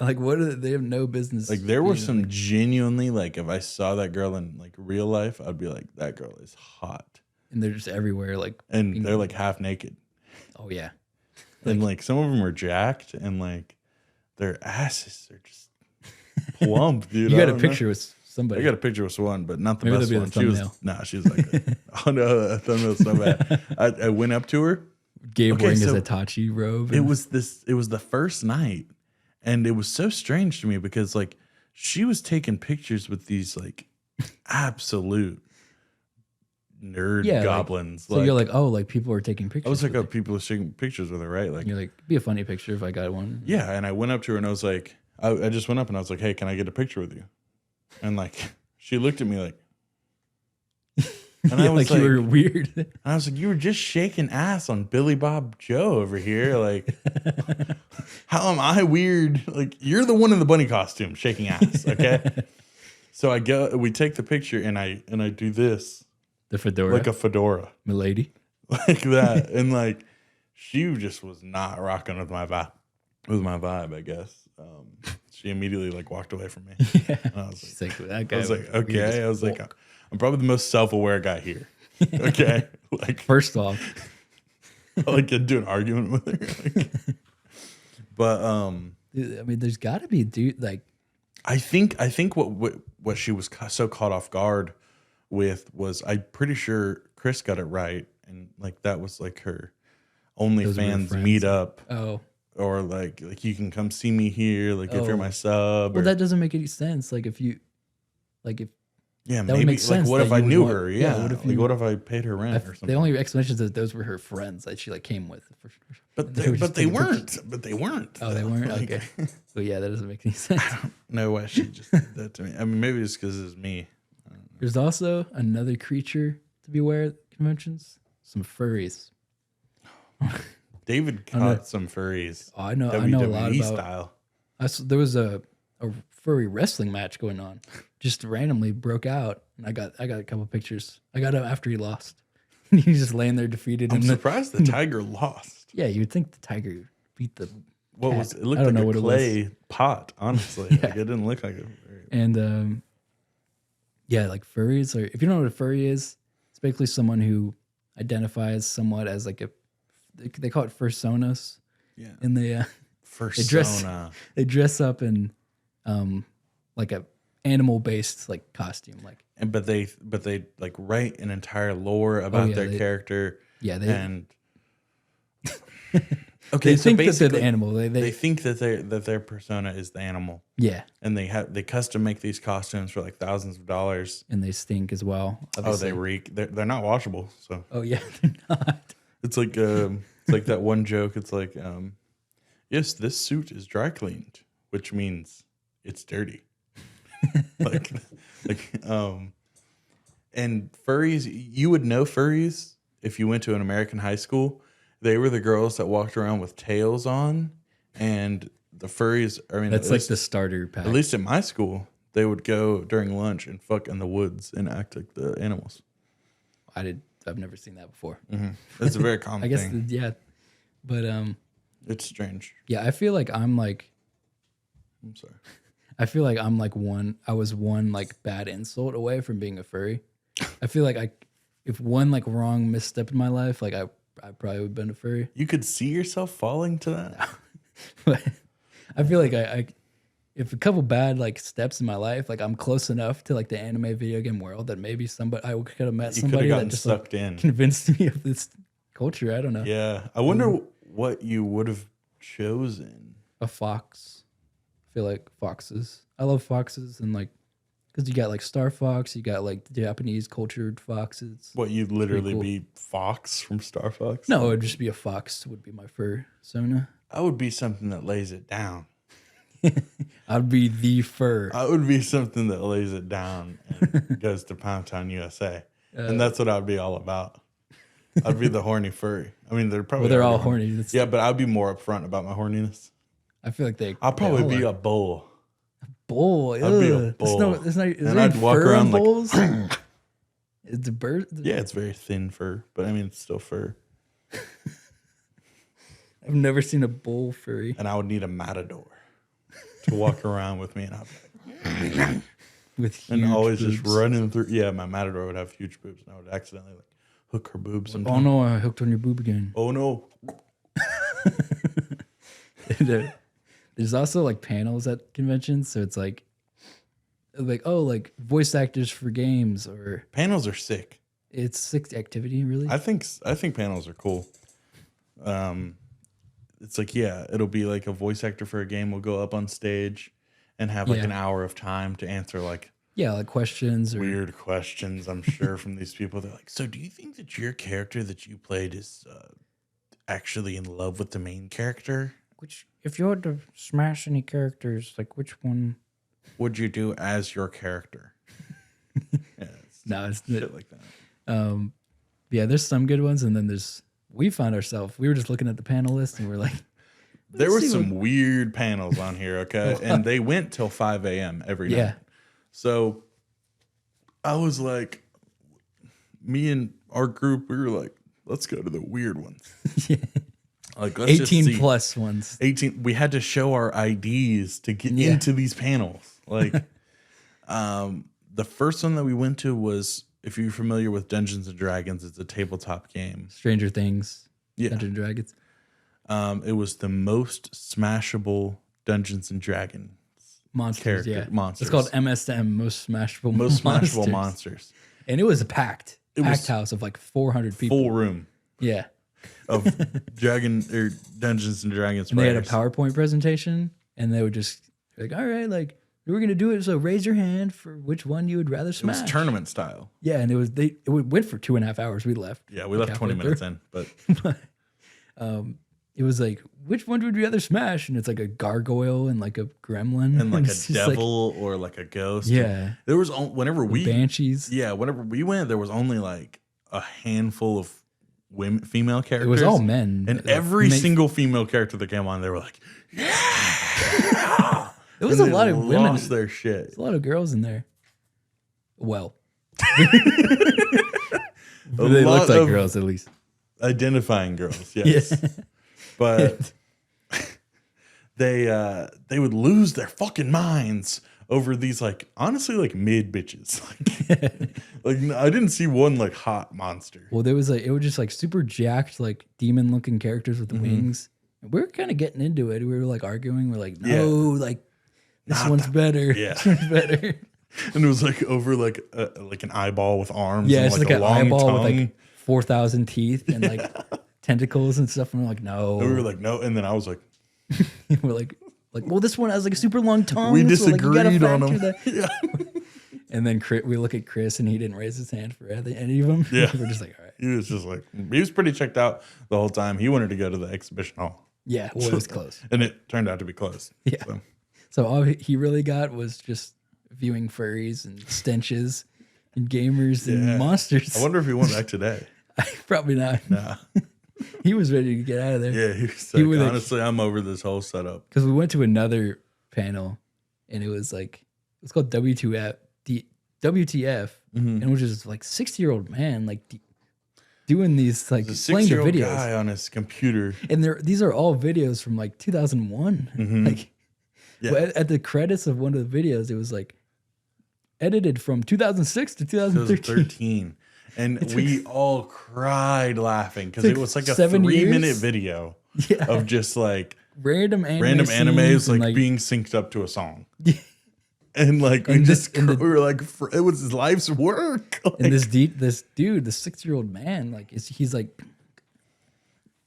Speaker 4: like, what are they have no business.
Speaker 3: Like, there were
Speaker 4: being
Speaker 3: some
Speaker 4: like-
Speaker 3: genuinely, like, if I saw that girl in like real life, I'd be like, that girl is hot.
Speaker 4: and they're just everywhere. Like,
Speaker 3: And they're like half naked.
Speaker 4: oh yeah,
Speaker 3: And like some of them are jacked and like their asses are just plump, dude.
Speaker 4: you
Speaker 3: I
Speaker 4: got a
Speaker 3: don't know.
Speaker 4: picture with somebody.
Speaker 3: I got a picture with one, but not the
Speaker 4: Maybe
Speaker 3: best
Speaker 4: that'll
Speaker 3: one.
Speaker 4: be the
Speaker 3: She was
Speaker 4: thumbnail.
Speaker 3: she was like, oh no, the thumbnail's so bad. I went up to her.
Speaker 4: Gabe
Speaker 3: Okay,
Speaker 4: wearing his
Speaker 3: so
Speaker 4: Itachi robe.
Speaker 3: It
Speaker 4: and-
Speaker 3: was the first night, and it was so strange to me because like she was taking pictures with these like absolute nerd
Speaker 4: Yeah, like-
Speaker 3: goblins.
Speaker 4: so you're like, oh, like people are taking pictures.
Speaker 3: I was like,
Speaker 4: with
Speaker 3: oh, people are taking pictures with her, right? Like,
Speaker 4: it. You're like, it'd be a funny picture if I got one.
Speaker 3: yeah. And I went up to her and I was like, I just went up and I was like, hey, can I get a picture with you? And like, she looked at me like, and
Speaker 4: Yeah,
Speaker 3: I was
Speaker 4: like, you were weird.
Speaker 3: and I was like, you were just shaking ass on Billy Bob Joe over here. Like, how am I weird? Like, you're the one in the bunny costume shaking ass. Okay. So we take the picture and I do this
Speaker 4: The fedora,
Speaker 3: like a fedora,
Speaker 4: milady.
Speaker 3: like that. And like, she just was not rocking with my vibe, I guess. She immediately like walked away from me.
Speaker 4: Yeah.
Speaker 3: And I was
Speaker 4: She's
Speaker 3: like,
Speaker 4: like, that guy.
Speaker 3: I was like,
Speaker 4: weird as
Speaker 3: okay. I was like,
Speaker 4: fuck.
Speaker 3: I'm probably the most self-aware guy here. Okay. Like,
Speaker 4: First off,
Speaker 3: I like to do an argument with her. Like, but
Speaker 4: dude, I mean, there's got to be a dude like,
Speaker 3: I think what she was so caught off guard with was, I'm pretty sure Chris got it right, and like that was like her
Speaker 4: Those were her
Speaker 3: OnlyFans
Speaker 4: friends.
Speaker 3: meetup,
Speaker 4: oh,
Speaker 3: or like you can come see me here, like if
Speaker 4: Oh.
Speaker 3: you're my sub.
Speaker 4: well,
Speaker 3: or,
Speaker 4: that doesn't make any sense. Like if
Speaker 3: yeah,
Speaker 4: that would
Speaker 3: maybe
Speaker 4: make
Speaker 3: like
Speaker 4: sense
Speaker 3: what
Speaker 4: that
Speaker 3: if I
Speaker 4: you would
Speaker 3: knew
Speaker 4: want-
Speaker 3: her?
Speaker 4: yeah,
Speaker 3: Yeah,
Speaker 4: what if
Speaker 3: like
Speaker 4: you-
Speaker 3: what if I paid her rent or something?
Speaker 4: the only explanation is that those were her friends that she like came with.
Speaker 3: But
Speaker 4: they were just
Speaker 3: they
Speaker 4: taking pictures.
Speaker 3: weren't. But they weren't.
Speaker 4: Oh, they weren't.
Speaker 3: Like,
Speaker 4: Okay. Well, yeah, that doesn't make any sense.
Speaker 3: No way she just did that to me. I mean, maybe it's because it's me.
Speaker 4: There's also another creature to be aware at conventions. Some furries.
Speaker 3: David
Speaker 4: I know.
Speaker 3: caught some furries.
Speaker 4: Oh, I know a lot
Speaker 3: WWE
Speaker 4: about.
Speaker 3: style.
Speaker 4: There was a furry wrestling match going on. Just randomly broke out, and I got a couple pictures. I got him after he lost. He's just laying there defeated.
Speaker 3: I'm
Speaker 4: in the,
Speaker 3: surprised the tiger lost.
Speaker 4: yeah, you would think the tiger beat the.
Speaker 3: What
Speaker 4: cat.
Speaker 3: was it? Looked
Speaker 4: I don't
Speaker 3: like
Speaker 4: know what
Speaker 3: a
Speaker 4: it was.
Speaker 3: clay pot, honestly.
Speaker 4: Yeah.
Speaker 3: Like, it didn't look like a very...
Speaker 4: And yeah, like furries are. If you don't know what a furry is, it's basically someone who identifies somewhat as like a. They call it Fursonas,
Speaker 3: Yeah.
Speaker 4: and they
Speaker 3: Fursona.
Speaker 4: they dress up in like a animal based like costume, like
Speaker 3: And but they like write an entire lore about
Speaker 4: yeah,
Speaker 3: their
Speaker 4: they-
Speaker 3: character.
Speaker 4: yeah they
Speaker 3: And
Speaker 4: they think that they're
Speaker 3: basically,
Speaker 4: the animal.
Speaker 3: they think that their persona is the animal.
Speaker 4: Yeah,
Speaker 3: And they custom make these costumes for like thousands of dollars.
Speaker 4: and they stink as well.
Speaker 3: Oh,
Speaker 4: Obviously.
Speaker 3: they reek. They're not washable. So
Speaker 4: Oh yeah, they're not.
Speaker 3: it's like that one joke. It's like, yes, this suit is dry cleaned, which means it's dirty. like, And furries, you would know furries if you went to an American high school. They were the girls that walked around with tails on, and the furries. I mean,
Speaker 4: That's like the starter pack.
Speaker 3: At least at my school, they would go during lunch and fuck in the woods and act like the animals.
Speaker 4: I've never seen that before.
Speaker 3: It's a very common
Speaker 4: I guess
Speaker 3: thing.
Speaker 4: yeah, but
Speaker 3: It's strange.
Speaker 4: yeah, I feel like I'm
Speaker 3: sorry.
Speaker 4: I feel like I'm like I was one like bad insult away from being a furry. I feel like if one like wrong misstep in my life, like I probably would have been a furry.
Speaker 3: You could see yourself falling to that.
Speaker 4: But I feel like I if a couple bad like steps in my life, like I'm close enough to like the anime video game world that maybe I could have met
Speaker 3: You could have
Speaker 4: somebody
Speaker 3: gotten
Speaker 4: that just
Speaker 3: sucked
Speaker 4: like,
Speaker 3: in.
Speaker 4: convinced me of this culture. I don't know.
Speaker 3: Yeah, I wonder what you would have chosen.
Speaker 4: A fox. I feel like foxes. I love foxes and like because you got like Star Fox, you got like Japanese cultured foxes.
Speaker 3: What, you'd literally
Speaker 4: cool.
Speaker 3: be Fox from Star Fox?
Speaker 4: No, it would just be a fox. Would be my fursona.
Speaker 3: I would be something that lays it down.
Speaker 4: I'd be the fur.
Speaker 3: I would be something that lays it down and goes to Pound Town, USA. And that's what I'd be all about. I'd be the horny furry. I mean, they're probably
Speaker 4: Well, they're all
Speaker 3: already
Speaker 4: horny. That's,
Speaker 3: Yeah, but I'd be more upfront about my horniness.
Speaker 4: I feel like
Speaker 3: I'll probably
Speaker 4: they all
Speaker 3: be
Speaker 4: are.
Speaker 3: a bull.
Speaker 4: bull.
Speaker 3: I'd be a
Speaker 4: Ugh.
Speaker 3: bull.
Speaker 4: Is
Speaker 3: And
Speaker 4: there
Speaker 3: I'd
Speaker 4: any
Speaker 3: walk
Speaker 4: fur
Speaker 3: around
Speaker 4: on
Speaker 3: like-
Speaker 4: bulls? Is the bird?
Speaker 3: Yeah, it's very thin fur, but I mean, it's still fur.
Speaker 4: I've never seen a bull furry
Speaker 3: And I would need a matador to walk around with me, and I'd be like,
Speaker 4: with huge
Speaker 3: and always
Speaker 4: boobs.
Speaker 3: just running through. Yeah, my matador would have huge boobs, and I would accidentally like hook her boobs.
Speaker 4: Oh
Speaker 3: Sometimes.
Speaker 4: no, I hooked on your boob again.
Speaker 3: Oh no!
Speaker 4: There's also like panels at conventions, so it's like oh like voice actors for games or
Speaker 3: Panels are sick.
Speaker 4: it's sick activity really.
Speaker 3: I think panels are cool. It's like, yeah, it'll be like a voice actor for a game will go up on stage and have like
Speaker 4: Yeah.
Speaker 3: an hour of time to answer like
Speaker 4: Yeah, like questions or
Speaker 3: weird questions, I'm sure, from these people. They're like, so do you think that your character that you played is actually in love with the main character?
Speaker 4: which if you had to smash any characters, like which one?
Speaker 3: Would you do as your character? Yeah,
Speaker 4: No, it's
Speaker 3: shit like that.
Speaker 4: yeah, there's some good ones, and then we found ourselves. We were just looking at the panel list, and we're like,
Speaker 3: There were
Speaker 4: see
Speaker 3: some weird panels on here, okay? And they went till 5 a.m. every night.
Speaker 4: yeah,
Speaker 3: So I was like, me and our group, we were like, let's go to the weird ones.
Speaker 4: yeah.
Speaker 3: Like, let's just
Speaker 4: 18
Speaker 3: see.
Speaker 4: plus ones.
Speaker 3: 18. We had to show our IDs to get
Speaker 4: Yeah.
Speaker 3: into these panels. Like, the first one that we went to was, if you're familiar with Dungeons and Dragons, it's a tabletop game.
Speaker 4: Stranger Things,
Speaker 3: Yeah.
Speaker 4: Dungeons and Dragons.
Speaker 3: It was the most smashable Dungeons and Dragons
Speaker 4: Monsters,
Speaker 3: character.
Speaker 4: yeah.
Speaker 3: Monsters.
Speaker 4: It's called MSM, Most Smashable
Speaker 3: Most
Speaker 4: Monsters.
Speaker 3: smashable monsters.
Speaker 4: And it was a packed
Speaker 3: was
Speaker 4: house of like 400 people.
Speaker 3: Full room
Speaker 4: Yeah.
Speaker 3: of Dungeons and Dragons
Speaker 4: And they had a
Speaker 3: players.
Speaker 4: PowerPoint presentation, and they would just like, all right, like we're gonna do it. So raise your hand for which one you would rather
Speaker 3: It
Speaker 4: smash.
Speaker 3: was tournament style.
Speaker 4: Yeah, and it went for 2.5 hours. We left.
Speaker 3: Yeah, we left
Speaker 4: Like
Speaker 3: 20
Speaker 4: halfway
Speaker 3: minutes
Speaker 4: through.
Speaker 3: in, but
Speaker 4: It was like, which one would you rather smash? And it's like a gargoyle and like a gremlin
Speaker 3: and like a
Speaker 4: It's just like
Speaker 3: devil or like a ghost.
Speaker 4: Yeah.
Speaker 3: There was whenever we
Speaker 4: banshees.
Speaker 3: whenever we went, there was only like a handful of female characters.
Speaker 4: It was all men.
Speaker 3: And
Speaker 4: Like,
Speaker 3: every
Speaker 4: ma-
Speaker 3: single female character that came on, they were like,
Speaker 4: There was
Speaker 3: and
Speaker 4: a
Speaker 3: they
Speaker 4: lot of women.
Speaker 3: lost their shit.
Speaker 4: There's a lot of girls in there. Well,
Speaker 3: A
Speaker 4: they
Speaker 3: lot
Speaker 4: looked like
Speaker 3: of
Speaker 4: girls at least.
Speaker 3: identifying girls, yes. But they would lose their fucking minds over these like honestly like mid bitches. Like I didn't see one like hot monster.
Speaker 4: Well, there was like it was just like super jacked, like demon looking characters with wings. And we were kind of getting into it. We were like arguing. We're like, no, like this
Speaker 3: Not
Speaker 4: one's
Speaker 3: that-
Speaker 4: better.
Speaker 3: yeah.
Speaker 4: This one's better.
Speaker 3: And it was like over like an eyeball with arms.
Speaker 4: Yeah,
Speaker 3: and
Speaker 4: it's
Speaker 3: like
Speaker 4: like
Speaker 3: a
Speaker 4: an
Speaker 3: long
Speaker 4: eyeball
Speaker 3: tongue.
Speaker 4: with like 4,000 teeth and like tentacles and stuff. And we're like, no.
Speaker 3: And we were like, no. And then I was like,
Speaker 4: we're like, well, this one has like a super long tongue.
Speaker 3: we
Speaker 4: so, like, you gotta
Speaker 3: disagreed on
Speaker 4: factor
Speaker 3: them.
Speaker 4: that.
Speaker 3: Yeah.
Speaker 4: And then we look at Chris and he didn't raise his hand for any of them.
Speaker 3: Yeah.
Speaker 4: We're just like, all right.
Speaker 3: He was just like, he was pretty checked out the whole time. He wanted to go to the exhibition hall.
Speaker 4: Yeah, well, it was close.
Speaker 3: And it turned out to be closed.
Speaker 4: Yeah.
Speaker 3: So,
Speaker 4: So all he really got was just viewing furries and stenches and gamers and
Speaker 3: Yeah.
Speaker 4: monsters.
Speaker 3: I wonder if he went back today.
Speaker 4: Probably not.
Speaker 3: Nah.
Speaker 4: He was ready to get out of there.
Speaker 3: Yeah, he was
Speaker 4: He
Speaker 3: like,
Speaker 4: would, like-
Speaker 3: honestly, I'm over this whole setup.
Speaker 4: Because we went to another panel, and it was like it's called WTF, WTF, and it was just like 60-year-old man like doing these like
Speaker 3: The
Speaker 4: playing the
Speaker 3: 6-year-old
Speaker 4: videos,
Speaker 3: guy on his computer.
Speaker 4: and these are all videos from like 2001. Like
Speaker 3: Yeah.
Speaker 4: but at the credits of one of the videos, it was like edited from 2006 to 2013.
Speaker 3: 2013. And we all cried laughing because
Speaker 4: Took
Speaker 3: it was like a
Speaker 4: 7 years?
Speaker 3: 3-minute video
Speaker 4: Yeah.
Speaker 3: of just like
Speaker 4: Random
Speaker 3: random
Speaker 4: scenes
Speaker 3: animes
Speaker 4: and,
Speaker 3: like being synced up to a song. And like we
Speaker 4: And
Speaker 3: we were like, it was his life's work. Like,
Speaker 4: and this dude, the 6-year-old man, like he's like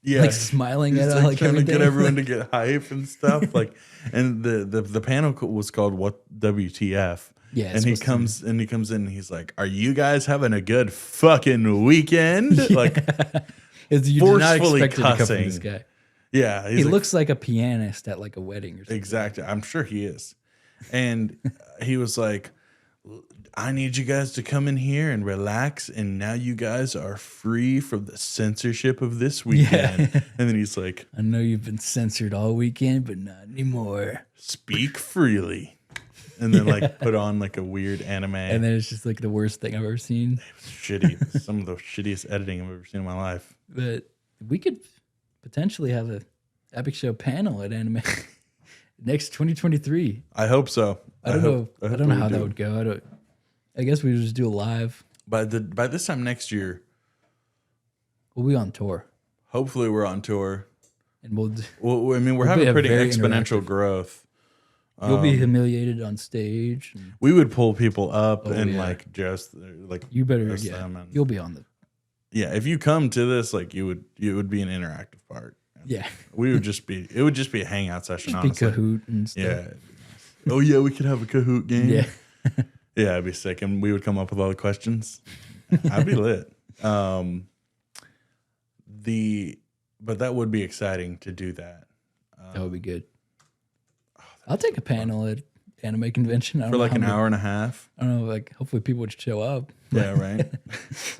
Speaker 3: yeah,
Speaker 4: like smiling
Speaker 3: he's
Speaker 4: at
Speaker 3: like
Speaker 4: like
Speaker 3: trying to
Speaker 4: everything.
Speaker 3: get everyone to get hype and stuff. Like, and the panel was called "What WTF."
Speaker 4: Yeah,
Speaker 3: and he comes in and he's like, "Are you guys having a good fucking weekend?" Like,
Speaker 4: you did not
Speaker 3: forcefully
Speaker 4: expect it to come from
Speaker 3: cussing.
Speaker 4: this guy.
Speaker 3: yeah,
Speaker 4: He looks like a pianist at like a wedding or something.
Speaker 3: exactly. I'm sure he is. And he was like, I need you guys to come in here and relax. And now you guys are free from the censorship of this weekend.
Speaker 4: Yeah.
Speaker 3: And then he's like,
Speaker 4: I know you've been censored all weekend, but not anymore.
Speaker 3: speak freely. And then like put on like a weird anime.
Speaker 4: And then it's just like the worst thing I've ever seen.
Speaker 3: Shitty. Some of the shittiest editing I've ever seen in my life.
Speaker 4: But we could potentially have a Epic Show panel at Anime next 2023.
Speaker 3: I hope so.
Speaker 4: I don't know.
Speaker 3: hope
Speaker 4: I don't know
Speaker 3: we
Speaker 4: how that
Speaker 3: do.
Speaker 4: would go. I guess we would just do a live.
Speaker 3: By this time next year,
Speaker 4: We'll be on tour,
Speaker 3: hopefully we're on tour.
Speaker 4: and we'll.
Speaker 3: Well, I mean, we're
Speaker 4: We'll be
Speaker 3: having
Speaker 4: a
Speaker 3: pretty
Speaker 4: very
Speaker 3: exponential growth.
Speaker 4: You'll be humiliated on stage. And
Speaker 3: We would pull people up and
Speaker 4: yeah.
Speaker 3: like just like
Speaker 4: you better.
Speaker 3: roast
Speaker 4: Yeah,
Speaker 3: them and-
Speaker 4: you'll be on the.
Speaker 3: yeah. If you come to this, like you would be an interactive part.
Speaker 4: Yeah,
Speaker 3: We would just be. It would just be a hangout session.
Speaker 4: just be
Speaker 3: Honestly,
Speaker 4: Kahoot and stuff.
Speaker 3: yeah. Oh yeah, we could have a Kahoot game.
Speaker 4: Yeah.
Speaker 3: Yeah, it'd be sick, and we would come up with all the questions. I'd be lit. But that would be exciting to do that
Speaker 4: That would be good. I'll take a panel at anime convention. I don't
Speaker 3: for
Speaker 4: know
Speaker 3: like
Speaker 4: how
Speaker 3: an
Speaker 4: many-
Speaker 3: hour and a half.
Speaker 4: I don't know. Like, hopefully people would show up.
Speaker 3: Yeah, right.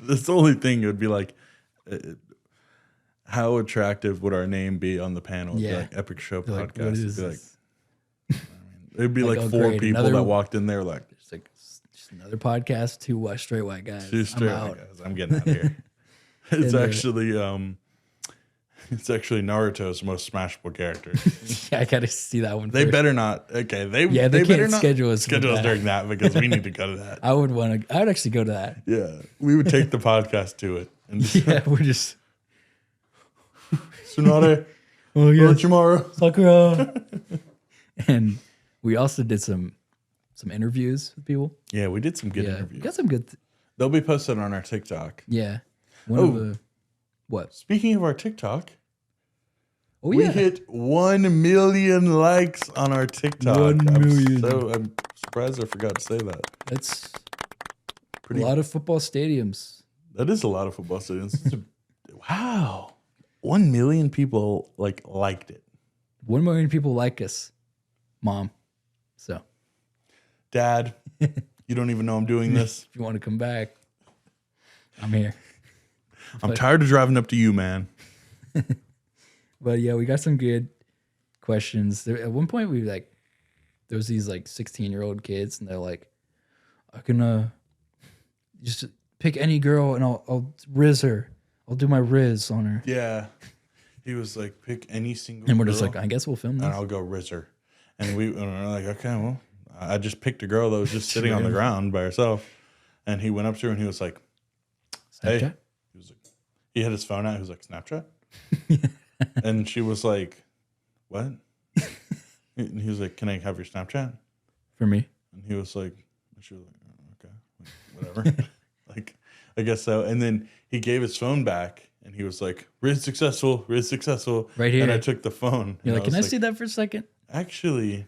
Speaker 3: That's the only thing. It would be like, how attractive would our name be on the panel? It'd be
Speaker 4: Yeah.
Speaker 3: like Epic Show
Speaker 4: Be like,
Speaker 3: Podcast.
Speaker 4: what
Speaker 3: It'd
Speaker 4: is
Speaker 3: be like,
Speaker 4: this?
Speaker 3: it'd be
Speaker 4: Like,
Speaker 3: like
Speaker 4: oh,
Speaker 3: 4
Speaker 4: great,
Speaker 3: people
Speaker 4: another-
Speaker 3: that walked in there like
Speaker 4: It's like just another podcast. Two straight white guys.
Speaker 3: 2 straight
Speaker 4: I'm out.
Speaker 3: guys. I'm getting out of here. It's
Speaker 4: And,
Speaker 3: actually Naruto's most smashable character.
Speaker 4: Yeah, I gotta see that one.
Speaker 3: They
Speaker 4: first.
Speaker 3: better not. Okay, they
Speaker 4: Yeah, they
Speaker 3: better
Speaker 4: can't
Speaker 3: not
Speaker 4: schedule us for
Speaker 3: schedule us
Speaker 4: that.
Speaker 3: during that because we need to go to that.
Speaker 4: I would want to. I would actually go to that.
Speaker 3: Yeah, we would take the podcast to it. And
Speaker 4: Yeah, we're just.
Speaker 3: Tsunade,
Speaker 4: Oh yeah,
Speaker 3: tomorrow.
Speaker 4: Sakura. And we also did some interviews with people.
Speaker 3: Yeah, we did some good
Speaker 4: Yeah,
Speaker 3: interviews.
Speaker 4: got some good.
Speaker 3: They'll be posted on our TikTok.
Speaker 4: Yeah, one of the what?
Speaker 3: Speaking of our TikTok,
Speaker 4: Oh
Speaker 3: we
Speaker 4: yeah,
Speaker 3: hit 1 million likes on our TikTok.
Speaker 4: 1 million.
Speaker 3: I'm surprised I forgot to say that.
Speaker 4: that's
Speaker 3: Pretty.
Speaker 4: a lot of football stadiums.
Speaker 3: That is a lot of football stadiums. Wow, 1 million people liked it.
Speaker 4: 1 million people like us, Mom. So
Speaker 3: Dad, you don't even know I'm doing this.
Speaker 4: if you want to come back, I'm here.
Speaker 3: I'm tired of driving up to you, man.
Speaker 4: But yeah, we got some good questions. At one point, there was these like 16-year-old kids, and they're like, "I can just pick any girl, and I'll Rizz her. I'll do my Rizz on her."
Speaker 3: Yeah. He was like, pick any single
Speaker 4: And we're just
Speaker 3: girl,
Speaker 4: like, "I guess we'll film
Speaker 3: and
Speaker 4: this."
Speaker 3: I'll go Rizzer. And we're like, okay, well, I just picked a girl that was just sitting on the ground by herself. And he went up to her and he was like, hey.
Speaker 4: Snapchat?
Speaker 3: He had his phone out. He was like, Snapchat? And she was like, what? And he was like, can I have your Snapchat?
Speaker 4: For me.
Speaker 3: And he was like, she was like, okay, whatever. Like, I guess so. And then he gave his phone back and he was like, Rizz successful.
Speaker 4: Right here.
Speaker 3: And I took the phone.
Speaker 4: You're
Speaker 3: and
Speaker 4: like, "Can I
Speaker 3: was
Speaker 4: see that for a second?"
Speaker 3: Actually,